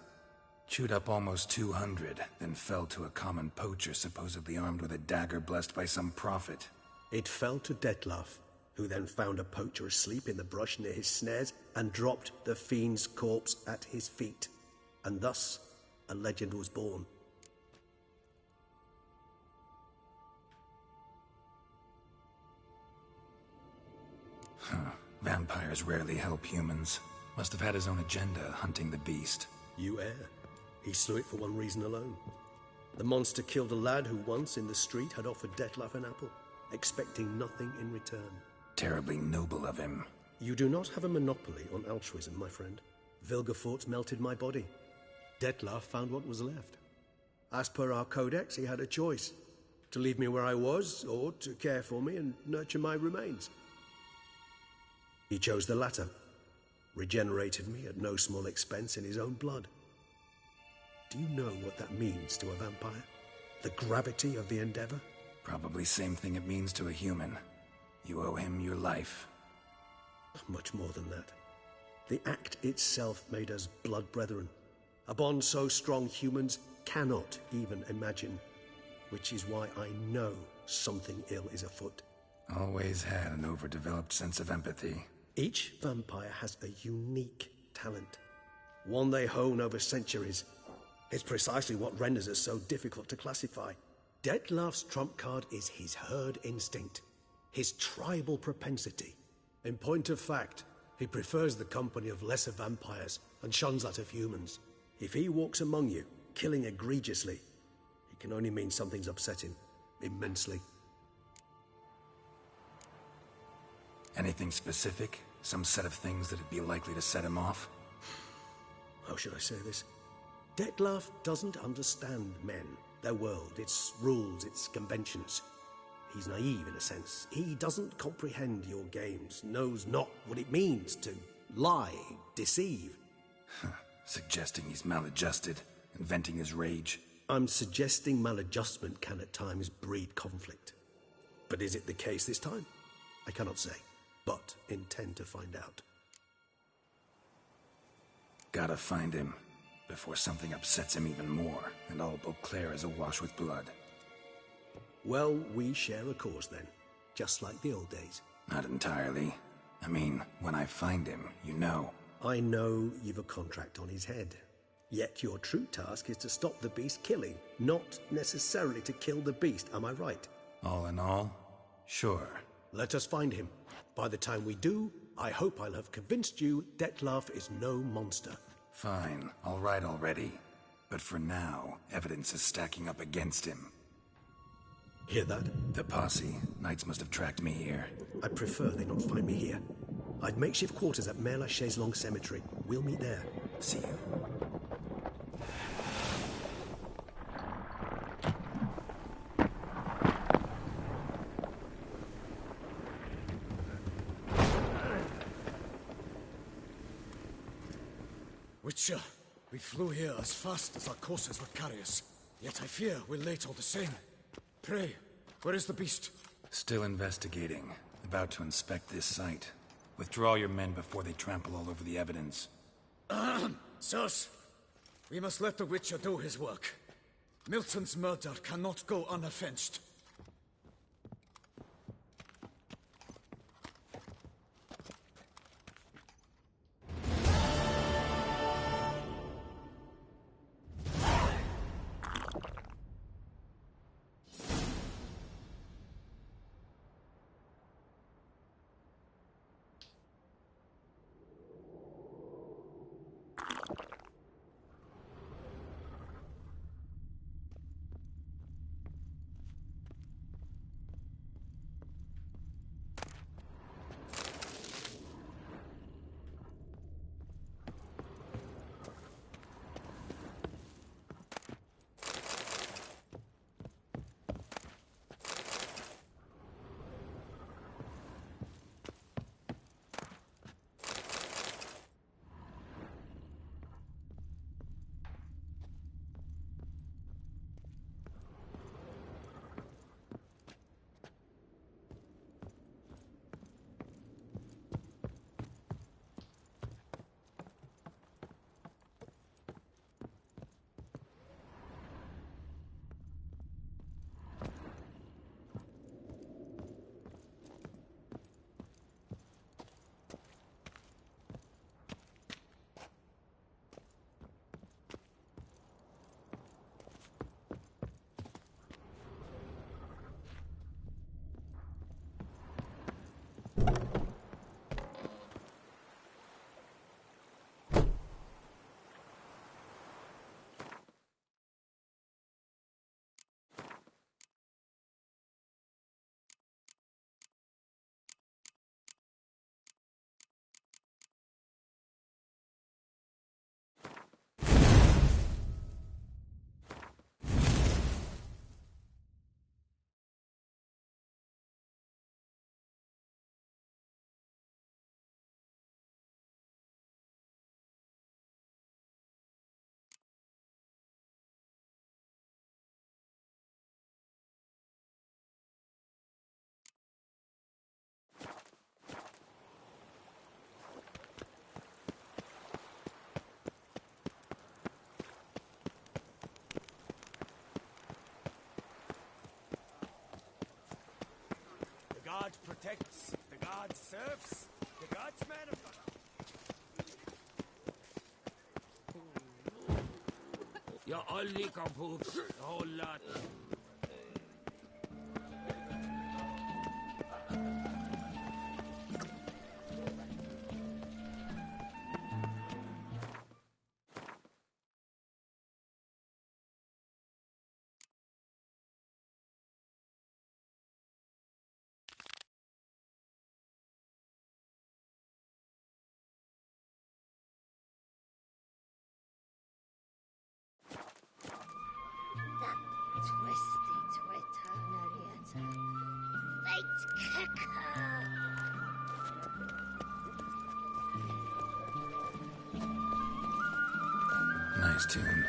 Chewed up almost 200, then fell to a common poacher supposedly armed with a dagger blessed by some prophet. It fell to Detlef, who then found a poacher asleep in the brush near his snares and dropped the fiend's corpse at his feet. And thus, a legend was born. Vampires rarely help humans. Must have had his own agenda, hunting the beast. You err. He slew it for one reason alone. The monster killed a lad who once, in the street, had offered Detlef an apple, expecting nothing in return. Terribly noble of him. You do not have a monopoly on altruism, my friend. Vilgefortz melted my body. Detlef found what was left. As per our codex, he had a choice. To leave me where I was, or to care for me and nurture my remains. He chose the latter. Regenerated me at no small expense in his own blood. Do you know what that means to a vampire? The gravity of the endeavor? Probably same thing it means to a human. You owe him your life. Much more than that. The act itself made us blood brethren. A bond so strong humans cannot even imagine. Which is why I know something ill is afoot. Always had an overdeveloped sense of empathy. Each vampire has a unique talent, one they hone over centuries. It's precisely what renders us so difficult to classify. Detlef's trump card is his herd instinct, his tribal propensity. In point of fact, he prefers the company of lesser vampires and shuns that of humans. If he walks among you, killing egregiously, it can only mean something's upset him immensely. Anything specific? Some set of things that'd be likely to set him off? How should I say this? Detlef doesn't understand men, their world, its rules, its conventions. He's naive in a sense. He doesn't comprehend your games, knows not what it means to lie, deceive. Suggesting he's maladjusted, inventing his rage. I'm suggesting maladjustment can at times breed conflict. But is it the case this time? I cannot say, but intend to find out. Gotta find him, before something upsets him even more, and all Beauclair is awash with blood. Well, we share a cause then, just like the old days. Not entirely. I mean, when I find him, you know. I know you've a contract on his head. Yet your true task is to stop the beast killing, not necessarily to kill the beast, am I right? All in all, sure. Let us find him. By the time we do, I hope I'll have convinced you Detlef is no monster. Fine, all right already. But for now, evidence is stacking up against him. Hear that? The posse. Knights must have tracked me here. I prefer they not find me here. I've makeshift quarters at Mère Lachaise Long Cemetery. We'll meet there. See you. Witcher, we flew here as fast as our courses would carry us. Yet I fear we're late all the same. Pray, where is the beast? Still investigating. About to inspect this site. Withdraw your men before they trample all over the evidence. Sirs, we must let the Witcher do his work. Milton's murder cannot go unavenged. god protects, the god serves, the gods manifest. Jag har lika på hållat. Nice tune.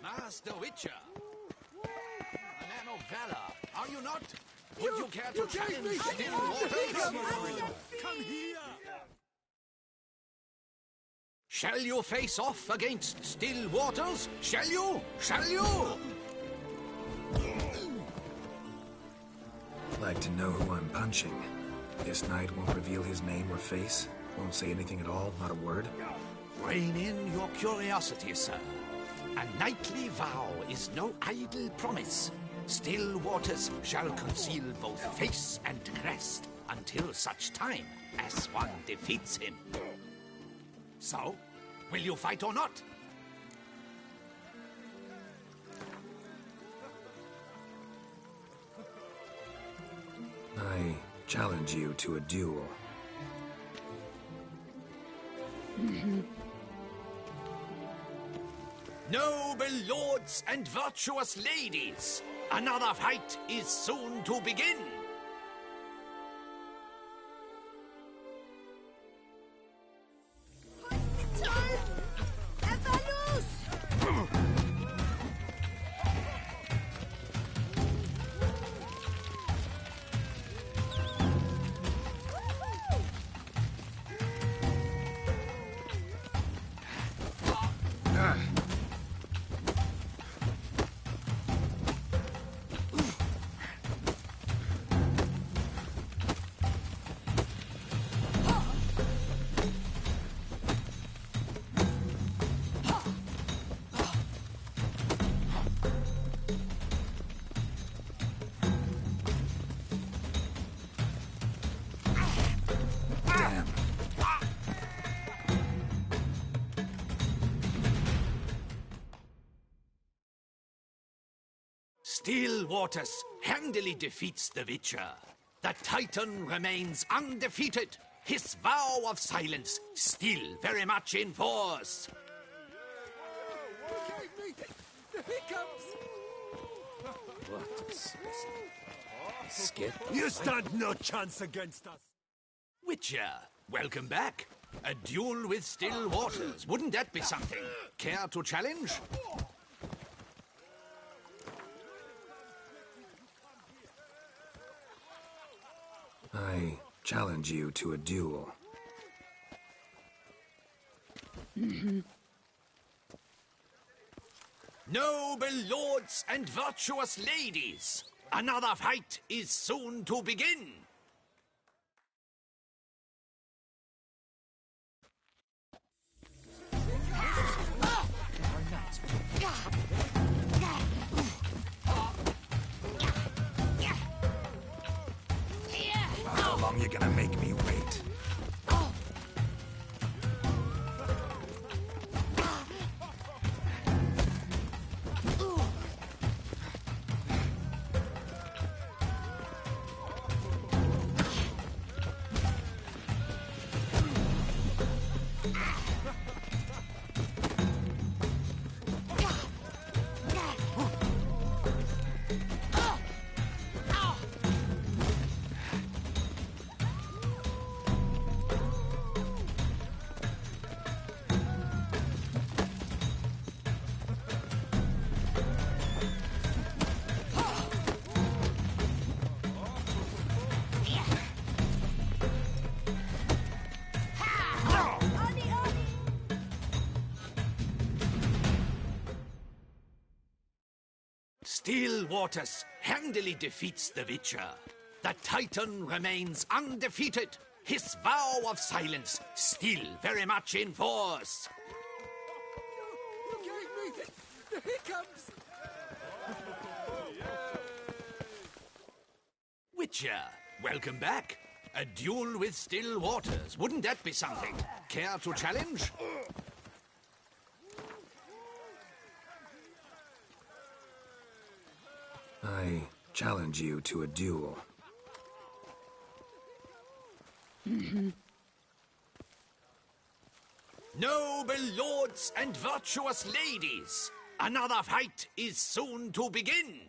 Master Witcher! A man of valor, are you not? Would you care to challenge still waters? Come here! Shall you face off against still waters? Shall you? Shall you? Like to know who I'm punching. This knight won't reveal his name or face. Won't say anything at all, not a word. Rein in your curiosity, sir. A knightly vow is no idle promise. Still waters shall conceal both face and crest until such time as one defeats him. So, will you fight or not? I challenge you to a duel. Noble lords and virtuous ladies, another fight is soon to begin. Still waters handily defeats the Witcher. The Titan remains undefeated. His vow of silence still very much in force. The hiccups! What a specimen. Skip. You stand no chance against us. Witcher, welcome back. A duel with still waters. Wouldn't that be something? Care to challenge? I challenge you to a duel. Noble lords and virtuous ladies, another fight is soon to begin. How long you gonna make me wait? Still Waters handily defeats the Witcher. The Titan remains undefeated. His vow of silence still very much in force. You gave me the hiccups! Witcher, welcome back. A duel with Still Waters. Wouldn't that be something? Care to challenge? I challenge you to a duel. Noble lords and virtuous ladies, another fight is soon to begin.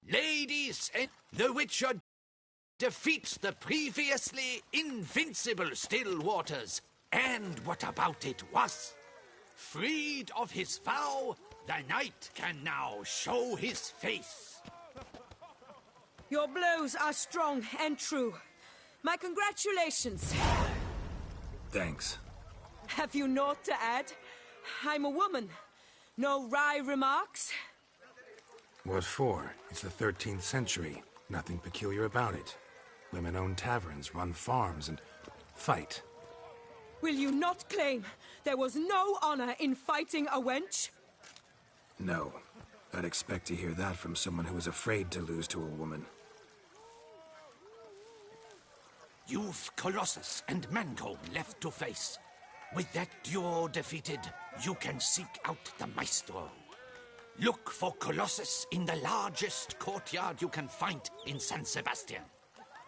Ladies and the Witcher defeats the previously invincible Still Waters. And what about it was? Freed of his vow, the knight can now show his face. Your blows are strong and true. My congratulations. Thanks. Have you naught to add? I'm a woman. No wry remarks? What for? It's the 13th century. Nothing peculiar about it. Women own taverns, run farms, and fight. Will you not claim there was no honor in fighting a wench? No. I'd expect to hear that from someone who was afraid to lose to a woman. You've Colossus and Mancomb left to face. With that duo defeated, you can seek out the Maestro. Look for Colossus in the largest courtyard you can find in San Sebastian.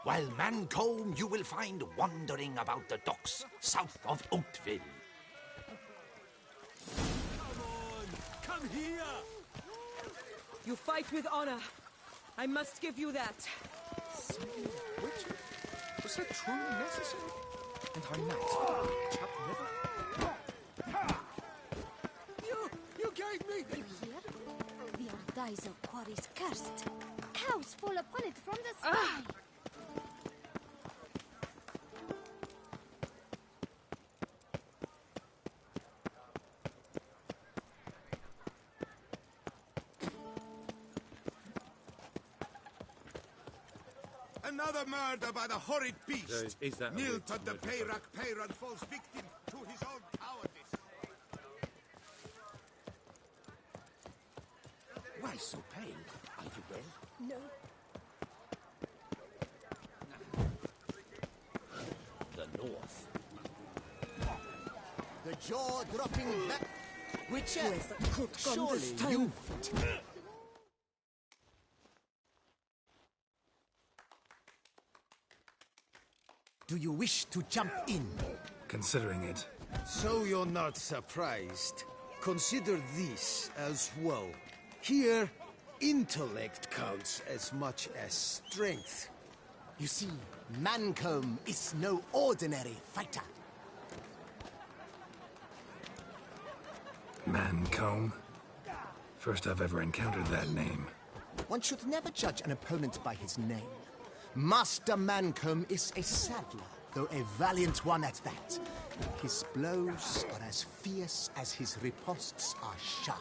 While Mancomb you will find wandering about the docks south of Oatville. Come here! You fight with honor. I must give you that. Witcher? Was that truly necessary? And her knight, Chap never... You gave me... You hear? The Ordizo quarry's cursed. Cows fall upon it from the sky. Another murder by the horrid beast. Is that Nilton the Peyran falls victim to his own cowardice. Why so pale? Are you well? No. The north. The jaw-dropping Witcher, Where's the cook gone surely this time? you... Do you wish to jump in? Considering it. So you're not surprised. Consider this as well. Here, intellect counts as much as strength. You see, Mancomb is no ordinary fighter. Mancomb? First I've ever encountered that name. One should never judge an opponent by his name. Master Mancomb is a saddler, though a valiant one at that. His blows are as fierce as his riposts are sharp.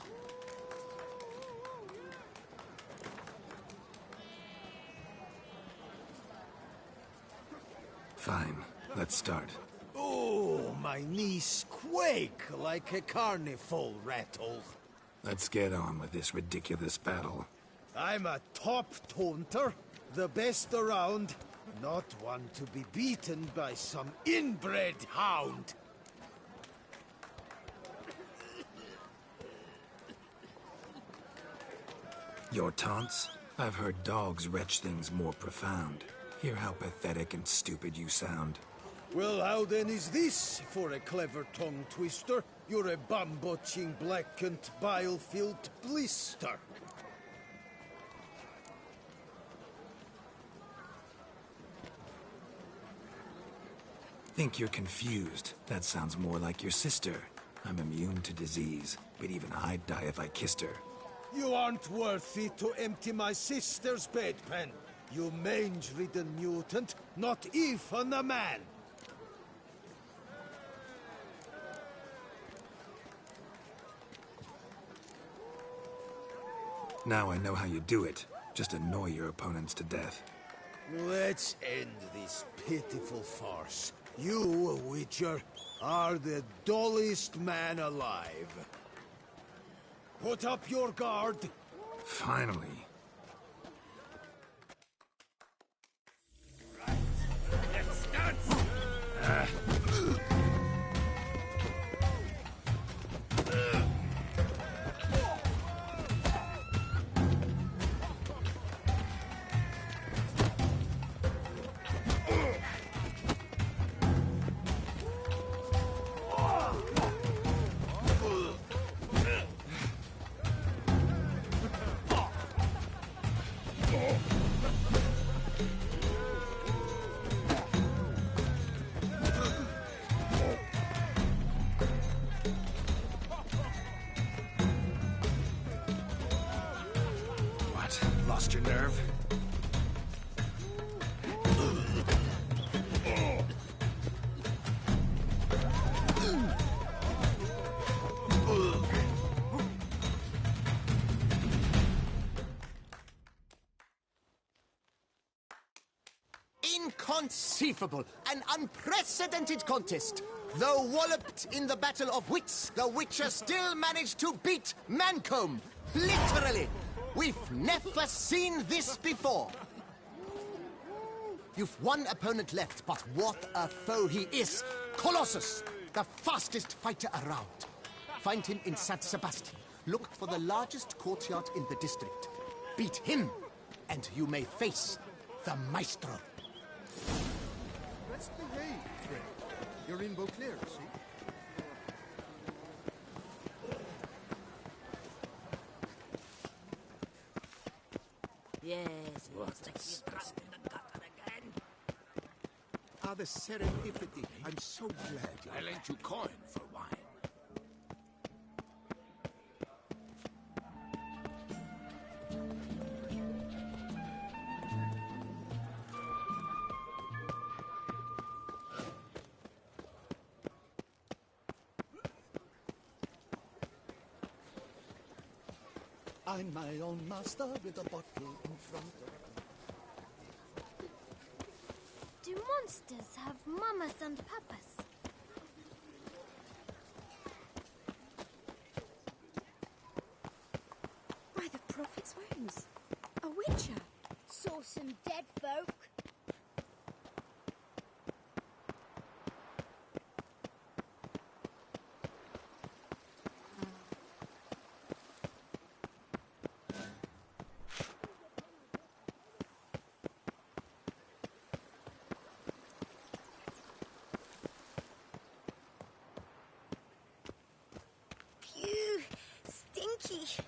Fine. Let's start. Oh, my knees quake like a carnival rattle. Let's get on with this ridiculous battle. I'm a top taunter, the best around, not one to be beaten by some inbred hound. Your taunts? I've heard dogs retch things more profound. Hear how pathetic and stupid you sound. Well, how then is this for a clever tongue twister? You're a bum-botching, blackened, bile-filled blister. Think you're confused. That sounds more like your sister. I'm immune to disease, but even I'd die if I kissed her. You aren't worthy to empty my sister's bedpan. You mange-ridden mutant, not even a man. Now I know how you do it. Just annoy your opponents to death. Let's end this pitiful farce. You, Witcher, are the dullest man alive. Put up your guard. Finally. Let's dance! What? Lost your nerve? Inconceivable! An unprecedented contest! Though walloped in the battle of wits, the Witcher still managed to beat Mancomb! Literally! We've never seen this before! You've one opponent left, but what a foe he is! Colossus! The fastest fighter around. Find him in N7Sephy's. Look for the largest courtyard in the district. Beat him, and you may face the Maestro. Let's behave, friend. You're in Beauclair, see? Yes, Ah, the serendipity. I'm so glad I lent you coin for wine. I'm my own master with a bottle in front of me. Do monsters have mamas and papas? By the prophet's wounds. A witcher. Saw some dead folk. Phew, stinky.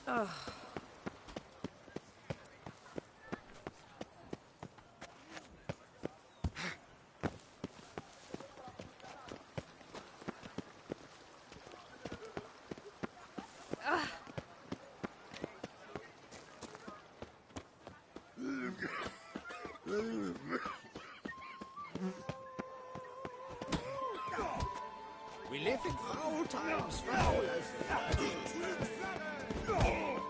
Ugh. live in foul times, foul as...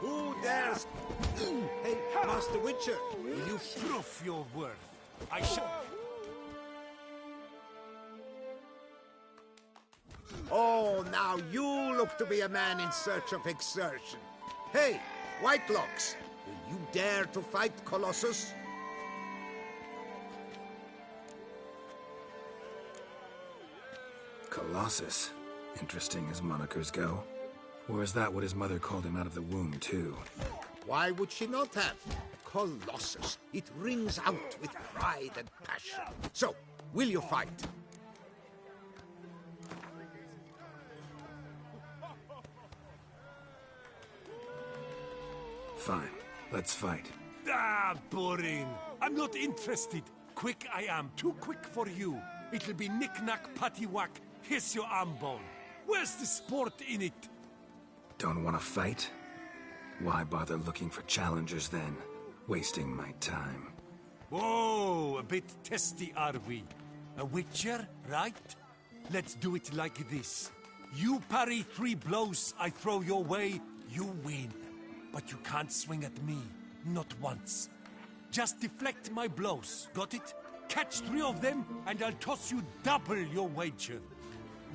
Who dares... Hey, Master Witcher, will you prove your worth? I shall... Oh, now you look to be a man in search of exertion. Hey, Whitelocks, will you dare to fight Colossus? Colossus? Interesting as monikers go. Or is that what his mother called him out of the womb, too? Why would she not have? Colossus. It rings out with pride and passion. So, will you fight? Fine. Let's fight. Ah, boring. I'm not interested. Quick I am. Too quick for you. It'll be knick-knack, patty-whack. Here's your arm bone. Where's the sport in it? Don't want to fight? Why bother looking for challengers then? Wasting my time. Whoa, a bit testy are we? A witcher, right? Let's do it like this. You parry 3 blows I throw your way, you win. But you can't swing at me, not once. Just deflect my blows, got it? Catch 3 of them, and I'll toss you double your wager.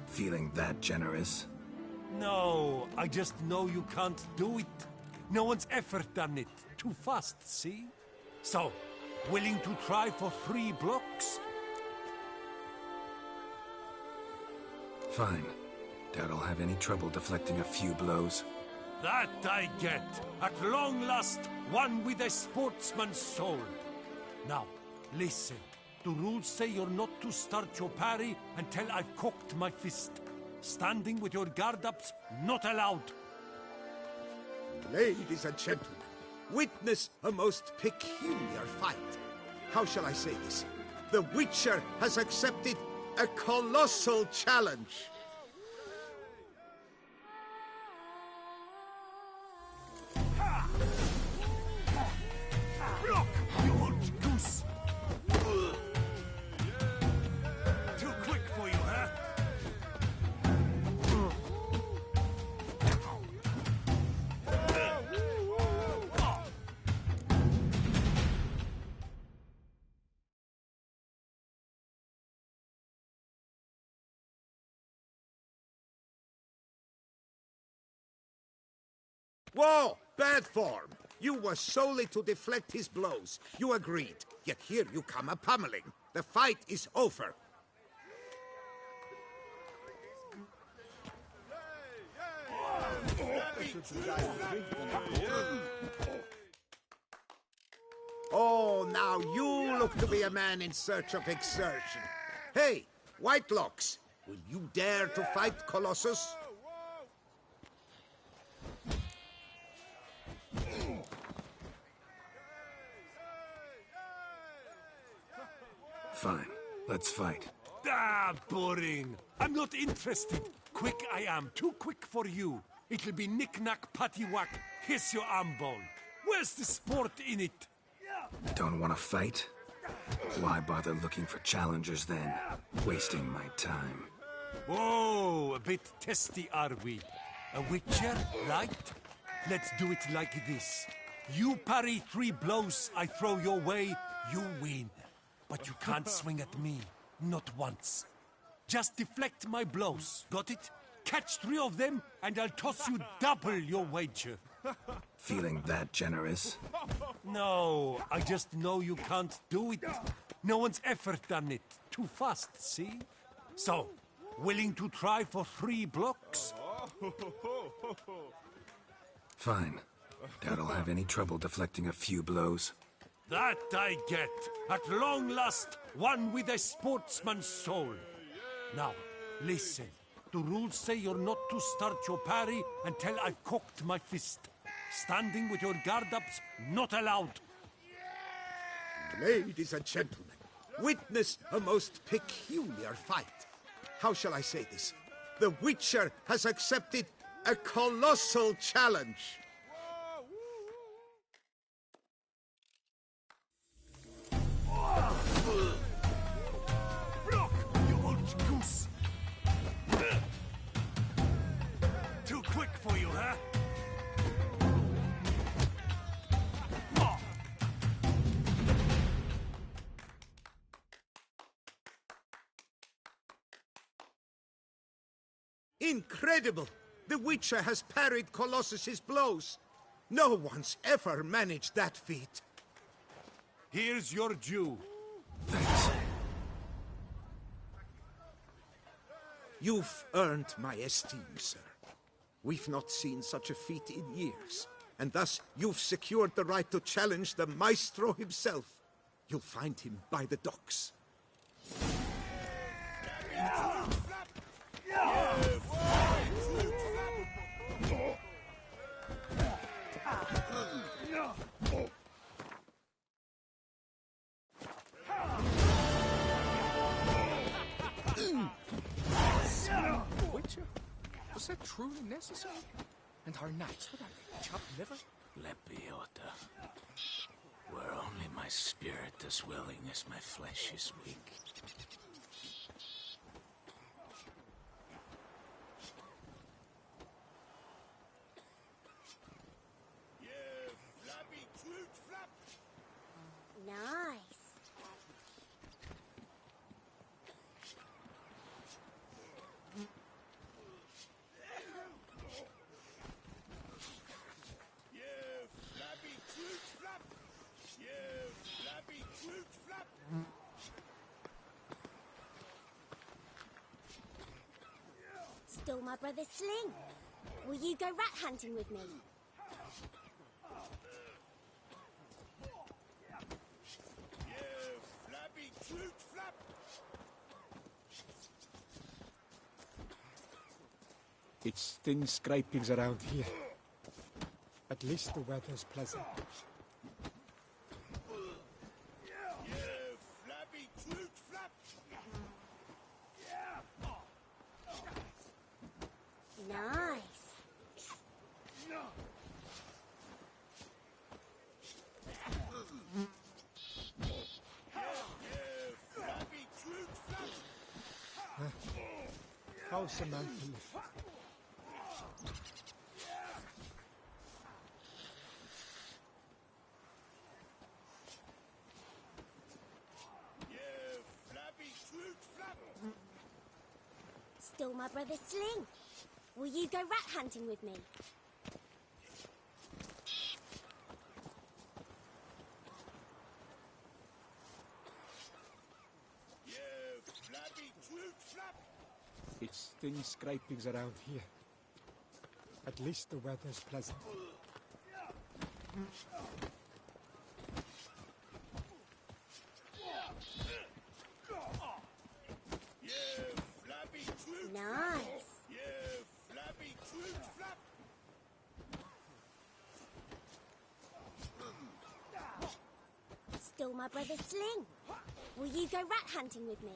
Feeling that generous? No, I just know you can't do it. No one's ever done it. Too fast, see? So, willing to try for 3 blocks? Fine. Doubt I'll have any trouble deflecting a few blows. That I get. At long last, one with a sportsman's soul. Now, listen. The rules say you're not to start your parry until I've cocked my fist. Standing with your guard-ups, not allowed. Ladies and gentlemen, witness a most peculiar fight. How shall I say this? The Witcher has accepted a colossal challenge. Block, you old goose! Too quick for you, huh? Whoa! Bad form! You were solely to deflect his blows. You agreed. Yet here you come a pummeling. The fight is over. Oh, now you look to be a man in search of exertion. Hey, Whitelocks, will you dare to fight Colossus? Fine. Let's fight. Ah, boring. I'm not interested. Quick I am. Too quick for you. It'll be knick-knack, patty-whack. Here's your arm bone. Where's the sport in it? Don't want to fight? Why bother looking for challengers then? Wasting my time. Whoa, a bit testy are we? A witcher, right? Let's do it like this. You parry 3 blows I throw your way, you win. But you can't swing at me, not once. Just deflect my blows, got it? Catch 3 of them, and I'll toss you double your wager. Feeling that generous? No, I just know you can't do it. No one's ever done it. Too fast, see? So, willing to try for 3 blocks? Fine. Doubt I'll have any trouble deflecting a few blows. That I get. At long last, one with a sportsman's soul. Now, listen. The rules say you're not to start your parry until I've cocked my fist. Standing with your guard-ups, not allowed. Ladies and gentlemen, witness a most peculiar fight. How shall I say this? The Witcher has accepted a colossal challenge. Block, you old goose! Incredible! The Witcher has parried Colossus's blows. No one's ever managed that feat. Here's your due. You've earned my esteem, sir. We've not seen such a feat in years, and thus you've secured the right to challenge the Maestro himself. You'll find him by the docks. Witcher? Was that truly necessary? And our knights would have chopped liver? Lepiota. Were only my spirit as willing as my flesh is weak. Nice. Stole my brother's sling. Will you go rat hunting with me? It's thin scrapings around here. At least the weather's pleasant. Nice. How's the man to live? Stole my brother's sling. Will you go rat hunting with me? It's thin scrapings around here. At least the weather's pleasant. Nice. Stole my brother's sling. Will you go rat hunting with me?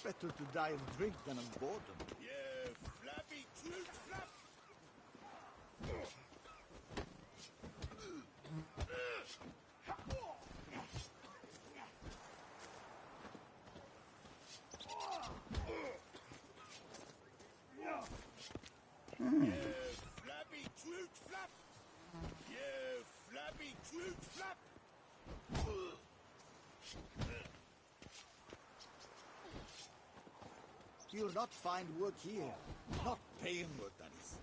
Better to die of drink than of boredom. You'll not find work here. Not paying work, that is.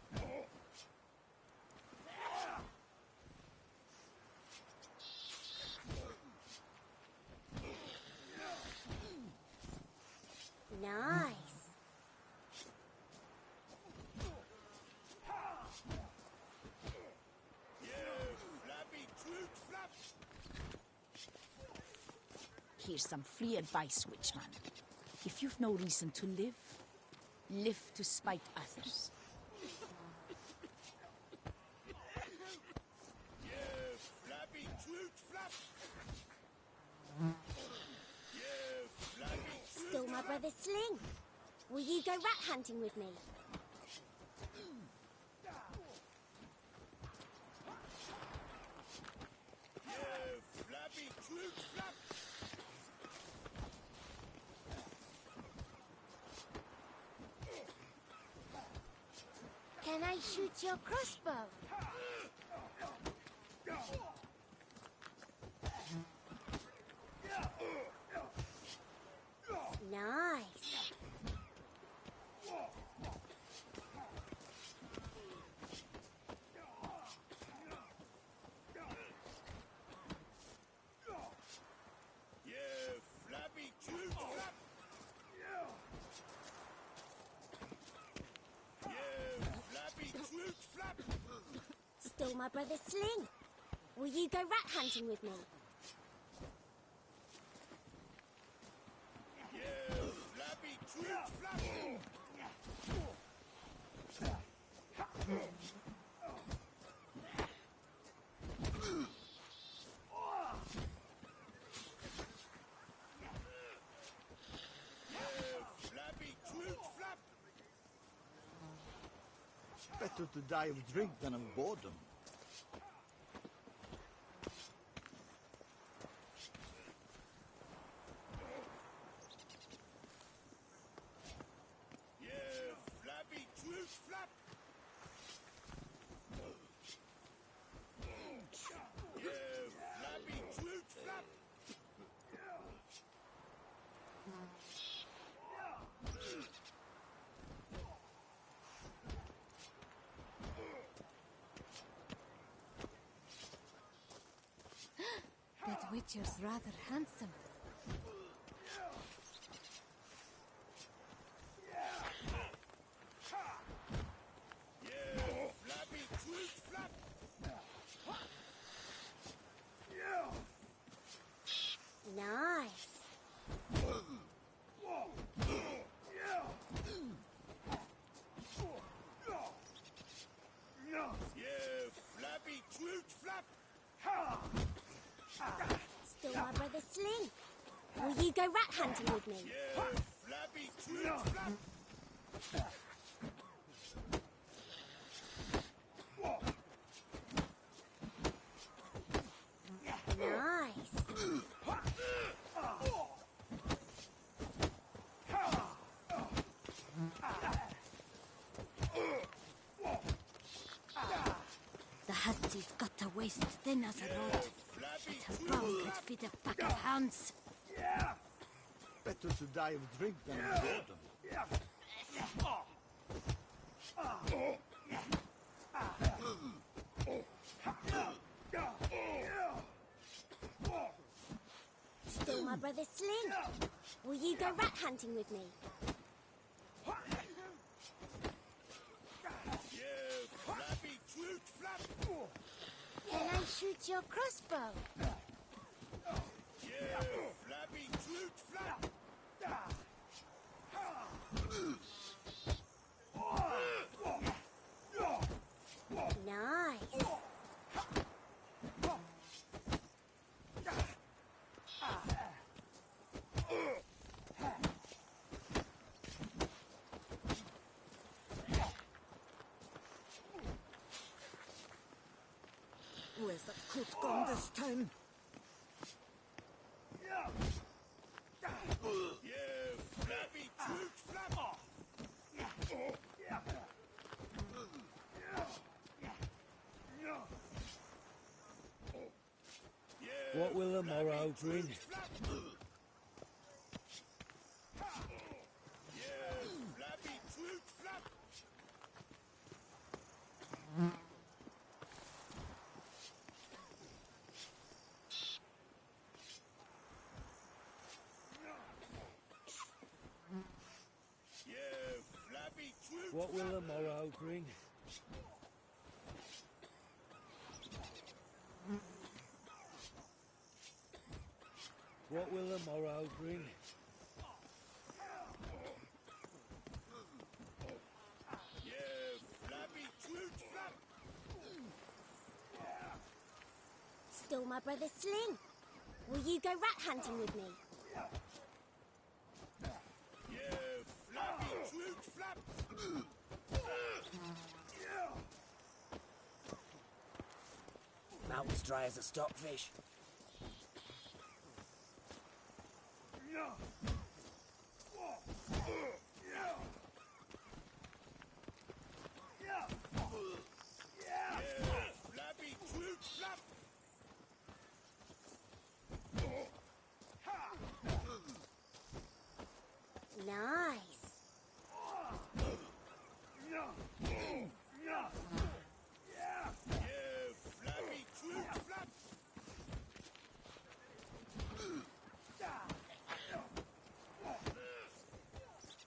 Nice. Here's some free advice, Witchman. If you've no reason to live, live to spite others. Stole my brother's sling. Will you go rat hunting with me? shoot your crossbow? Nice. You flabby cute flap! You flabby cute flap! Stole my brother's sling. Will you go rat hunting with me? You flabby cute flap! Better to die of drink than of boredom. You flabby cute flap! You flabby cute flap! That Witcher's rather handsome. You flabby cute flap! Nice. You flabby cute flap! Stole my brother's sling. Will you go rat hunting with me? You flabby cute flap! Nice. The hussey's got to waist thin as a rod, but her bum could fit a pack of hounds. Better to die of drink than of boredom. Stole my brother's sling. Will you go rat hunting with me? You flabby cute flap! Can I shoot your crossbow? You flabby cute flap! Nice. Where's that coot gone this time? You flabby cute flap! What will the morrow bring? You flabby cute flap! You flabby cute What will the morrow bring? What will the morrow bring? You flabby cute flap! Stole my brother's sling. Will you go rat hunting with me? You flabby cute flap! Mouth as dry as a stockfish. Nice.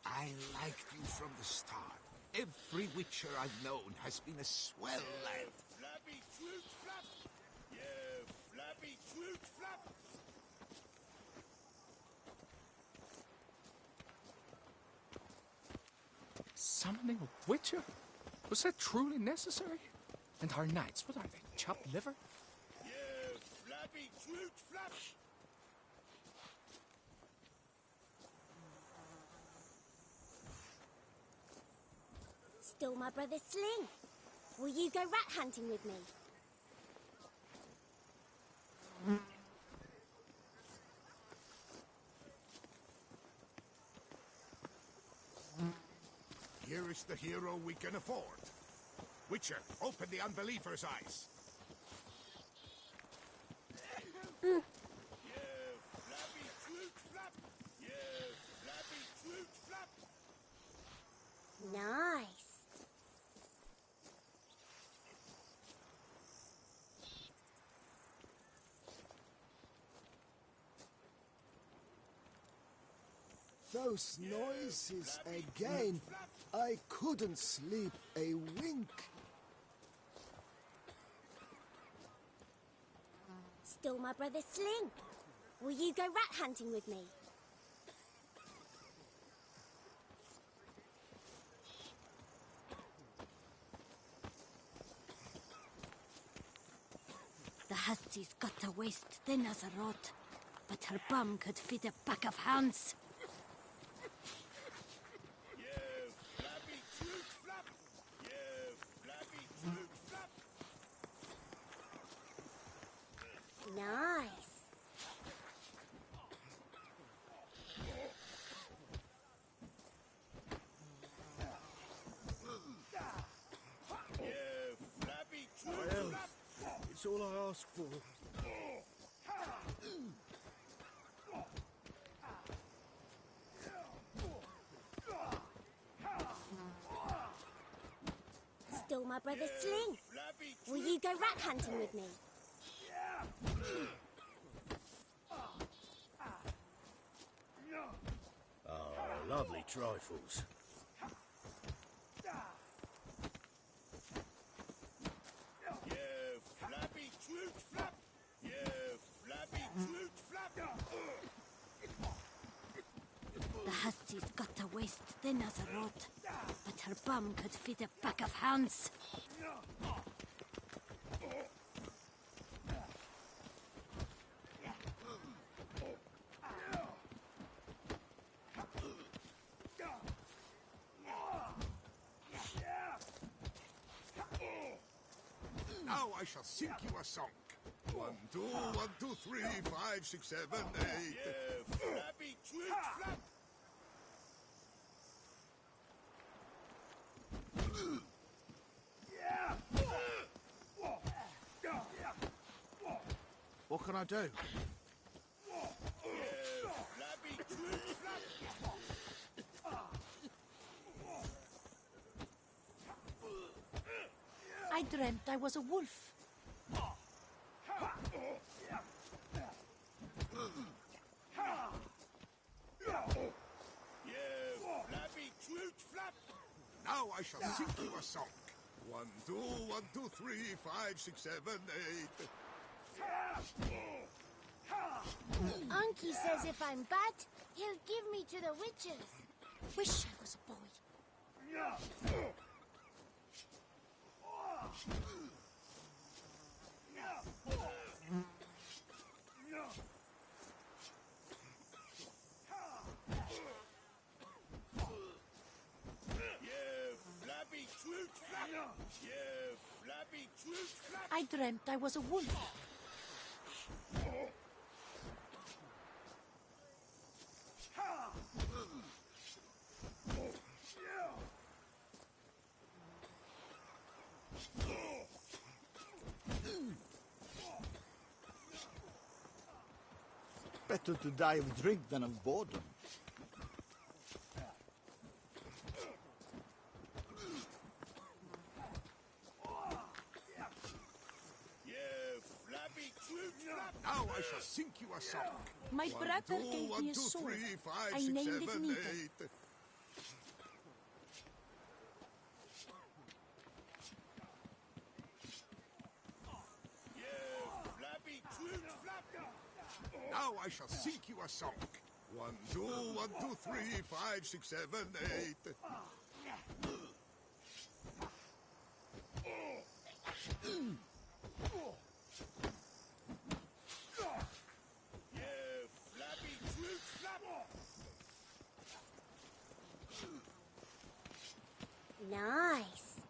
I liked you from the start. Every Witcher I've known has been a swell lad. Flabby Troot Flap! Yeah, Flabby Troot Flap! Summoning a Witcher? Was that truly necessary? And our knights, what are they, chopped liver? Yeah, Flabby Troot Flap! Stole my brother's sling. Will you go rat hunting with me? Here is the hero we can afford. Witcher, open the unbeliever's eyes. Yeah, Flabby Troot Flap! Yeah, Flabby Troot Flap! Nice. Those noises again. I couldn't sleep a wink. Stole my brother's sling. Will you go rat hunting with me? The hussie's got a waist thin as a rod, but her bum could fit a pack of hounds. Yeah, Flabby Troot Flap! Yeah, Flabby Troot Flap! Nice. Yeah, Flabby Troot Well, Flap! it's all I ask for. Stole my brother's sling. Will you go rat hunting with me? Oh, lovely trifles. Yeah, Flabby Troot Flap! Yeah, Flabby Troot Flap! The hussie's got a waist thin as a rod, but her bum could fit a pack of hounds. Now I shall sing you a song. 1, 2, 1, 2, 3, 5, 6, 7, 8. Yeah, Flabby Troot Flap! What can I do? Yeah, Flabby Troot Flap! I dreamt I was a wolf. Yeah, Flabby Troot Flap! Now I shall sing you a song. 1, 2, 1, 2, 3, 5, 6, 7, 8. Unky says if I'm bad, he'll give me to the witches. Wish I was a boy. Flabby Troot Flap! Yeah, Flabby Troot Flap! I dreamt I was a wolf. Better to die of drink than of boredom. a song. My brother gave me a sword. I named it Nita. 8. Now I shall sing you a song. 1, 2, 1, 2, 3, 5, 6, 7, 8. Nice.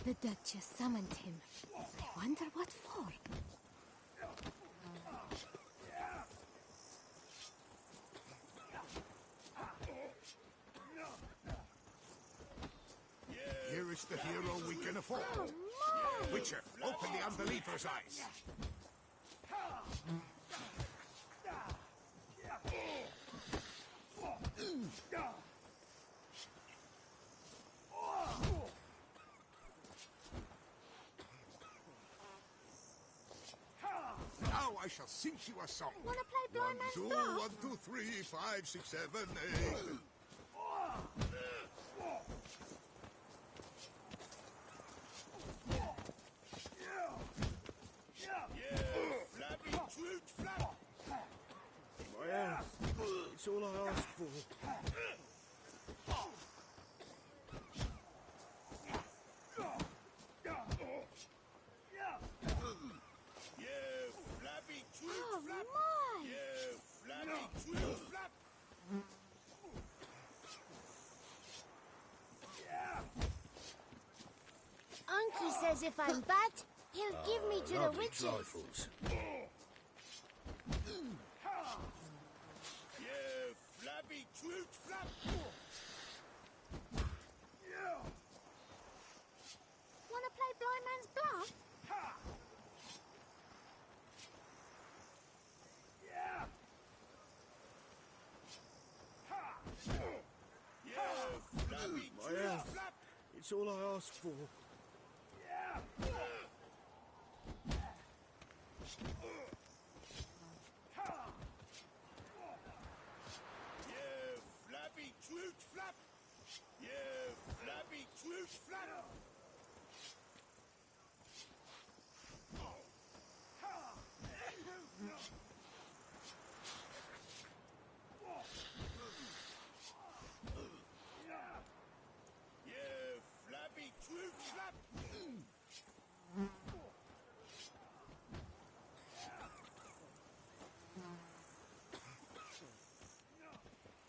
The Duchess summoned him. I wonder what for. Here is the hero we can afford. Witcher, open the unbeliever's eyes. Now I shall sing you a song. Wanna play blind man's 1, 2, bluff? 1, 2, 3, 5, 6, 7, 8. Well, it's all I ask for. Unky says if I'm bad, he'll give me to the Lovely witches. trifles. Wanna play blind man's bluff? My health. It's all I ask for.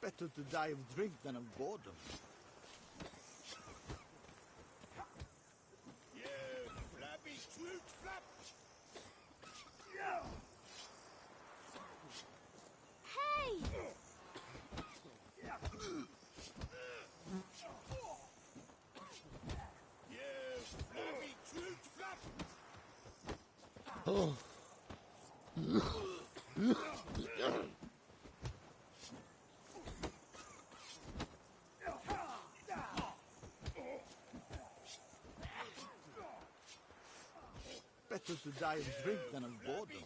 Better to die of drink than of boredom. Hey! Oh. Better to die of drink than of boredom.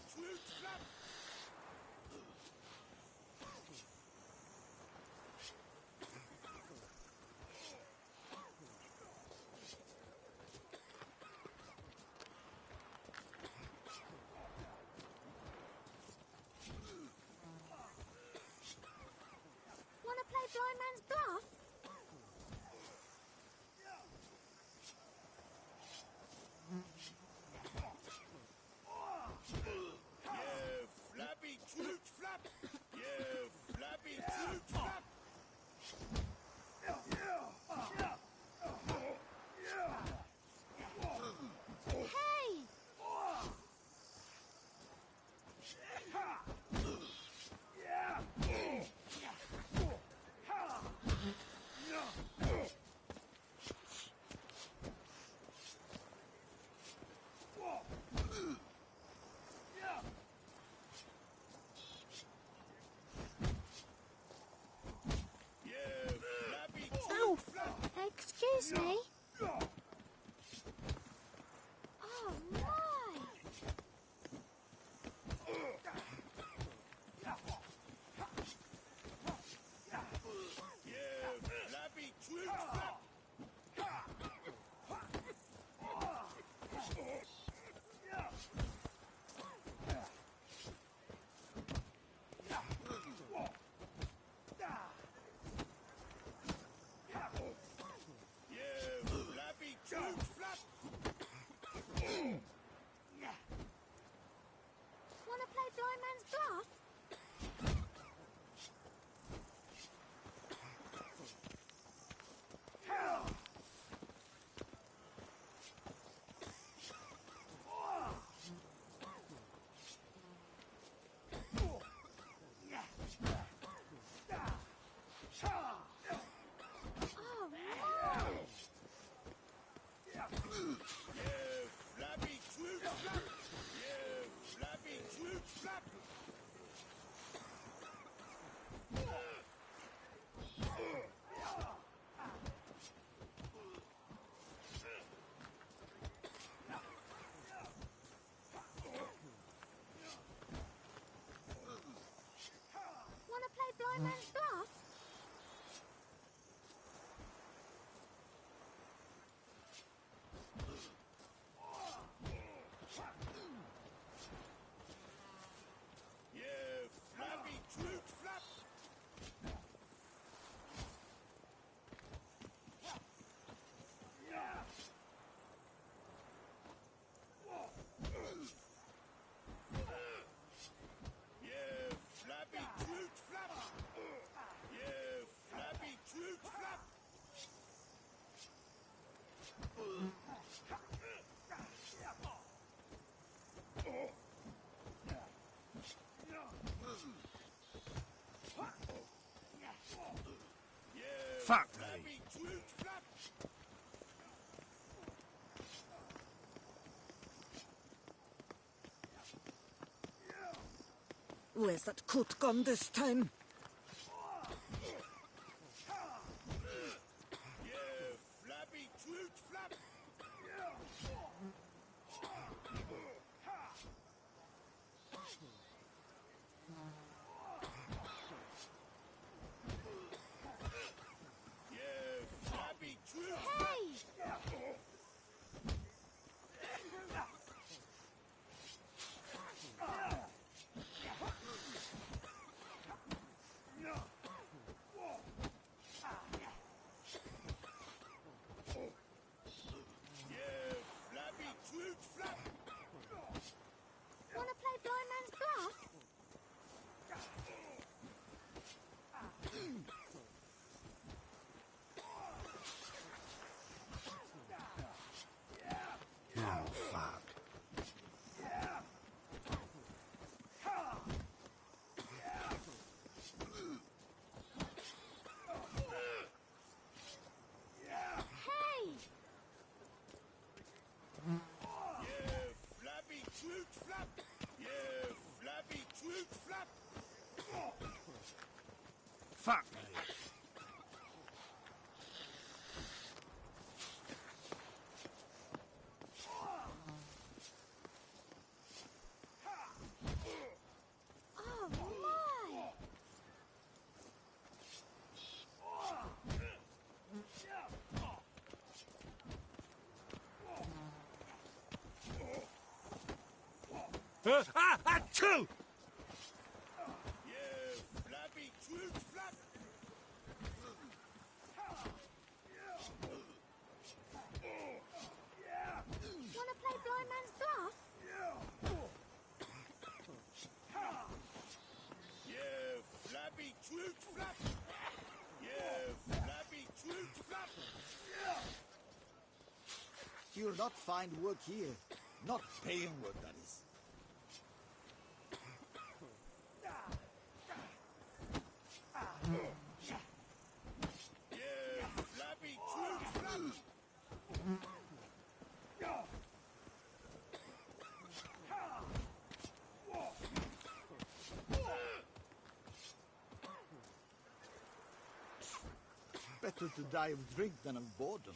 Wanna play blind man's bluff? Fuck me. Where's that coot gone this time? Wanna play blind man's bluff? Oh, fuck. Hey! Fuck me. Oh my! Achoo! Wanna play blind man's bluff? You'll not find work here. Not paying work, that is. Better to die of drink than of boredom.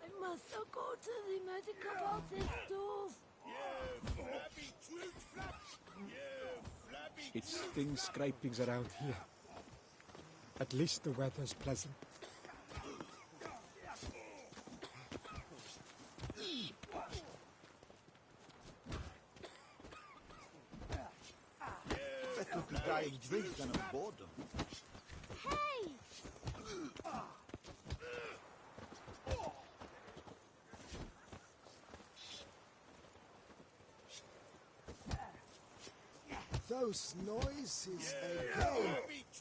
I must go to the medical about this stuff. It stings scrapings around here. At least the weather's pleasant. Better to die of drink than of boredom. Hey! Those noises again.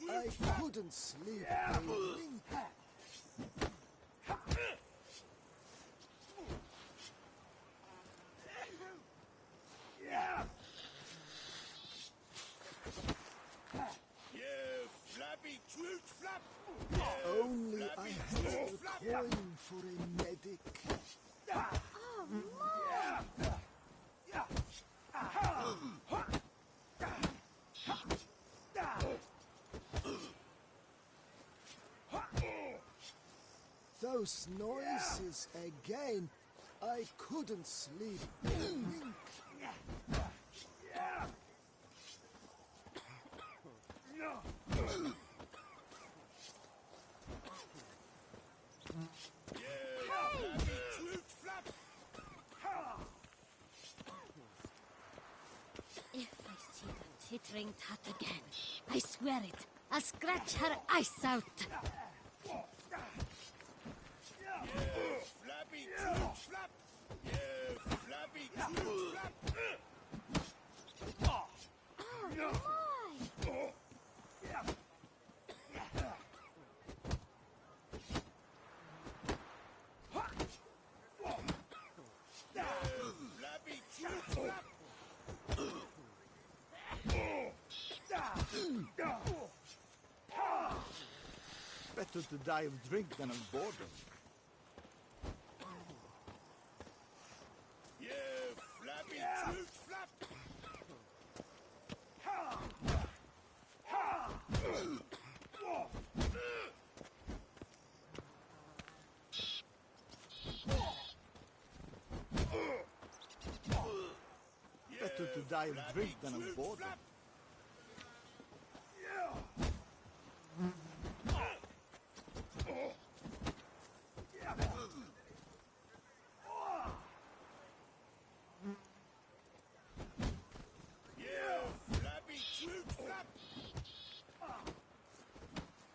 I couldn't sleep a wink. Only I had a coin for a medic. Oh my! Those noises again. I couldn't sleep a wink. If I see that tittering tat again, I swear it, I'll scratch her eyes out. Better to die of drink than of boredom. You flabby toot flap! Better to die of drink than of boredom.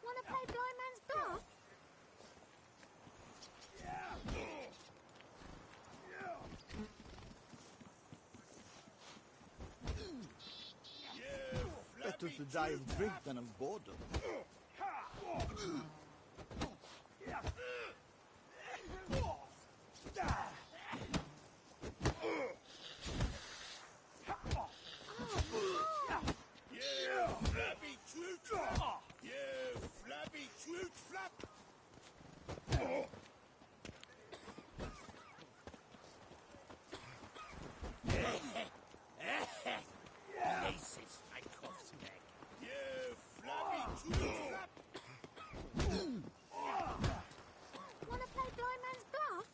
Wanna play blind man's bluff? Better to die of drink than of boredom. You flabby toot flap! You flabby toot flap! Laces my corpse back. You flabby toot flap! Wanna play blind man's bluff?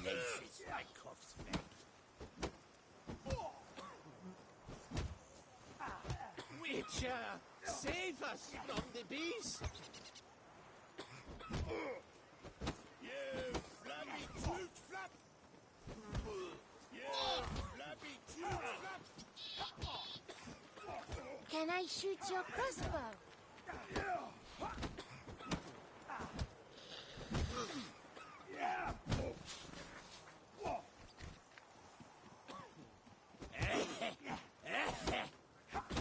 Laces my corpse back. Witcher, save us from the beast! You flabby toot flap! You flabby toot flap! Can I shoot your crossbow?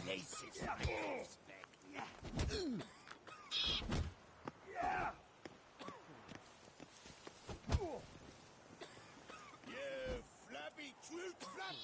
Laces my corpse back. You flabby toot flap!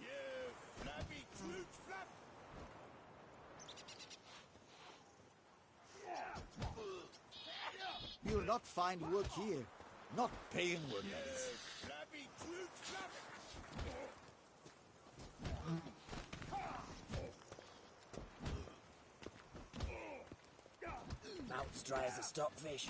You flabby toot flap! You'll not find work here. Not paying work, that is. Flabby toot flap! Mouth's dry as a stockfish.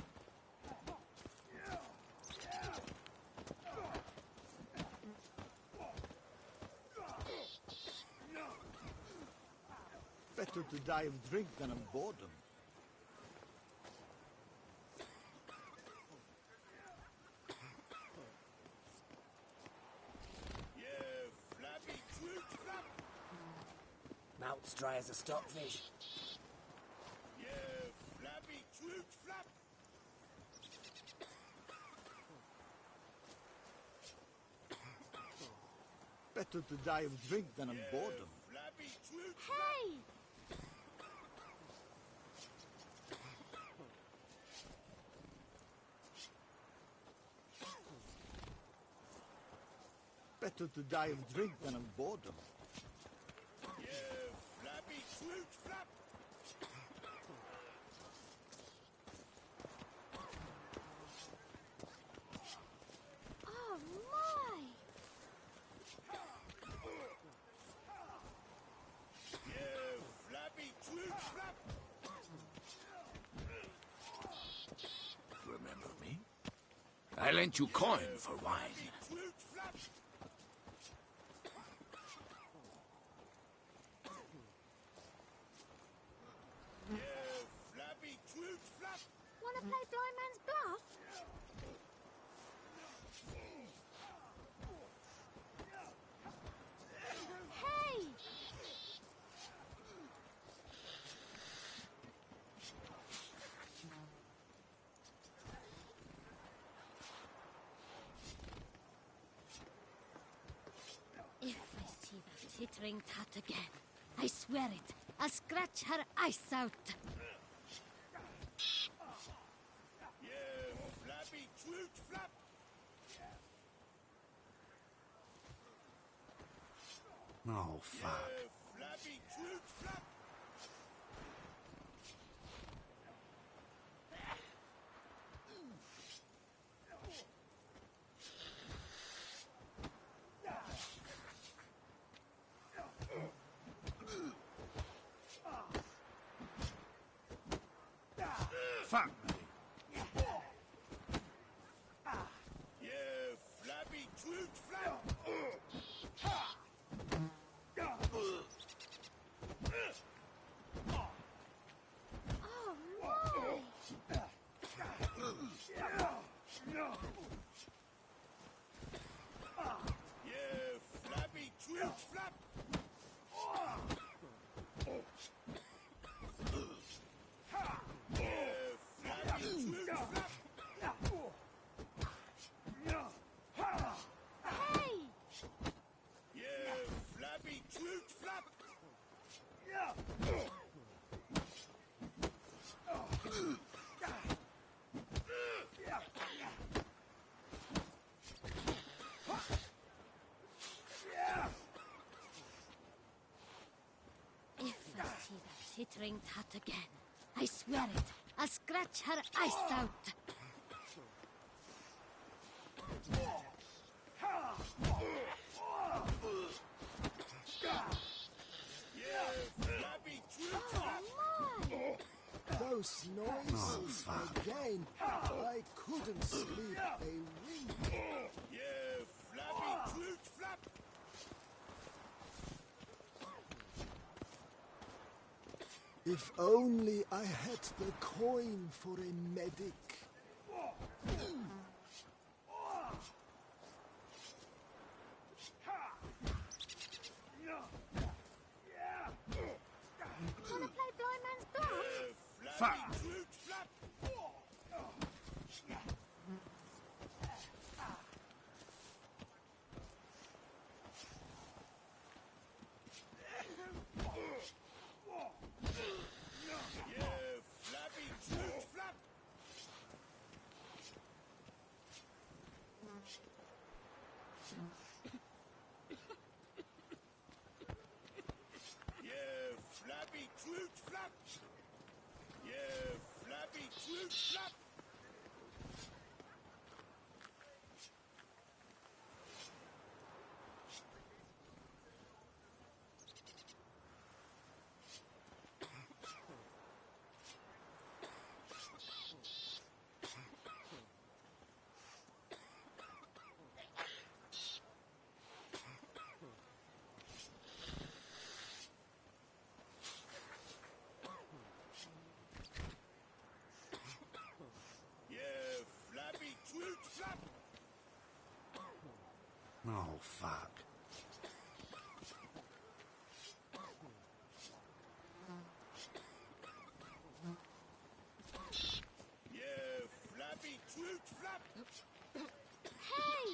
Better to die of drink than of boredom. You flabby toot flap! Mouth's dry as a stockfish. You flabby toot flap! Better to die of drink than of boredom. Flabby toot Hey! Better to die of drink than of boredom. You flabby toot flap! Oh my! You flabby toot flap! Remember me? I lent you coin for wine. Toot flap! You flabby toot flap! Wanna play blind man's bluff? Hey! tittering tat again. I swear it. I'll scratch her eyes out. You flabby twooch flap! Oh, fuck. You flabby twooch flap! Fuck me. You flabby twooch flap! Oh, my! You flabby twooch flap! Hey! You flabby twooch flap! If I see that tittering tat again, I swear it. I'll scratch her eyes out. Those noises again. I couldn't sleep a wink. You flabby twooch flap! If only I had the coin for a medic. Wanna play blind man's bluff? Flabby twooch flap! You flabby twooch flap! You flabby twooch flap! You flabby twooch flap! You flabby twooch flap! Oh, fuck. You flabby twooch flap! Hey!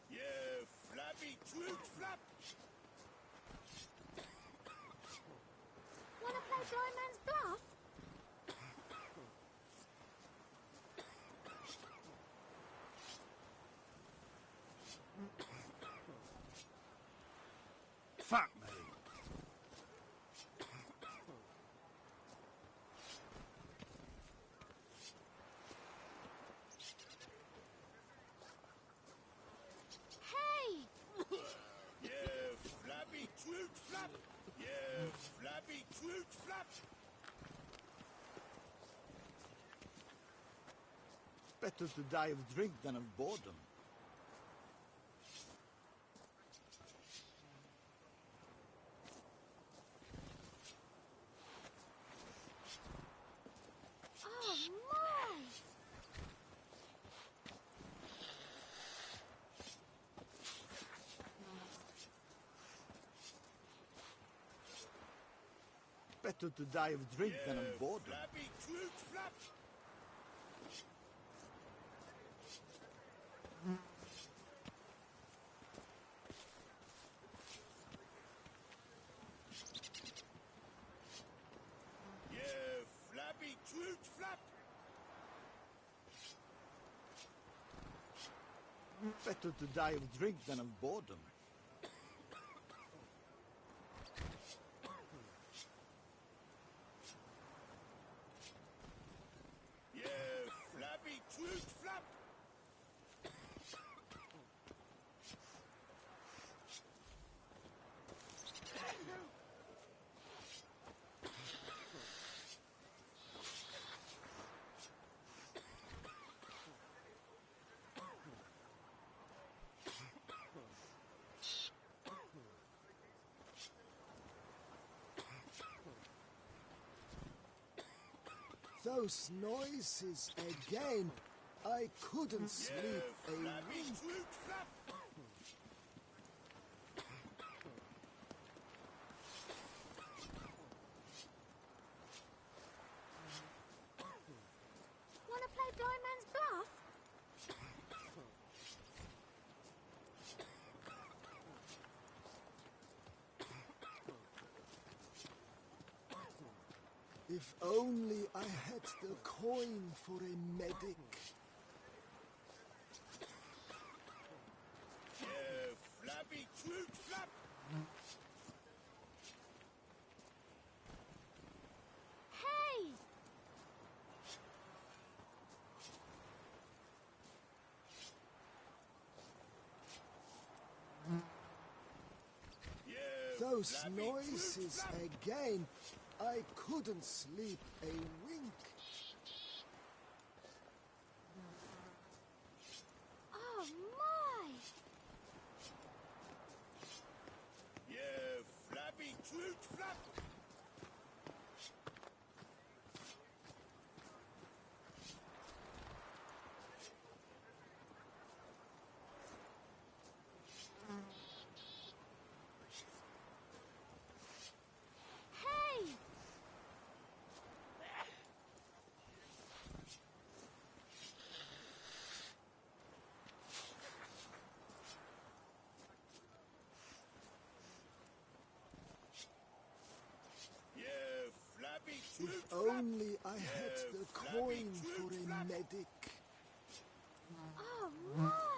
You flabby twooch flap! Wanna play blind man's bluff? Fuck me. Hey! You flabby twooch flap! You flabby twooch flap! Better to die of drink than of boredom. Oh, my! Better to die of drink than of boredom. Better to die of drink than of boredom. Those noises again. I couldn't sleep a wink. Wanna play blind man's bluff? If only I had the coin for a medic. Flabby toot flap! Hey! Those noises again. I couldn't sleep a wink. Oh my! Flabby toot flap! Hey! If only I had the coin for a medic. Oh my!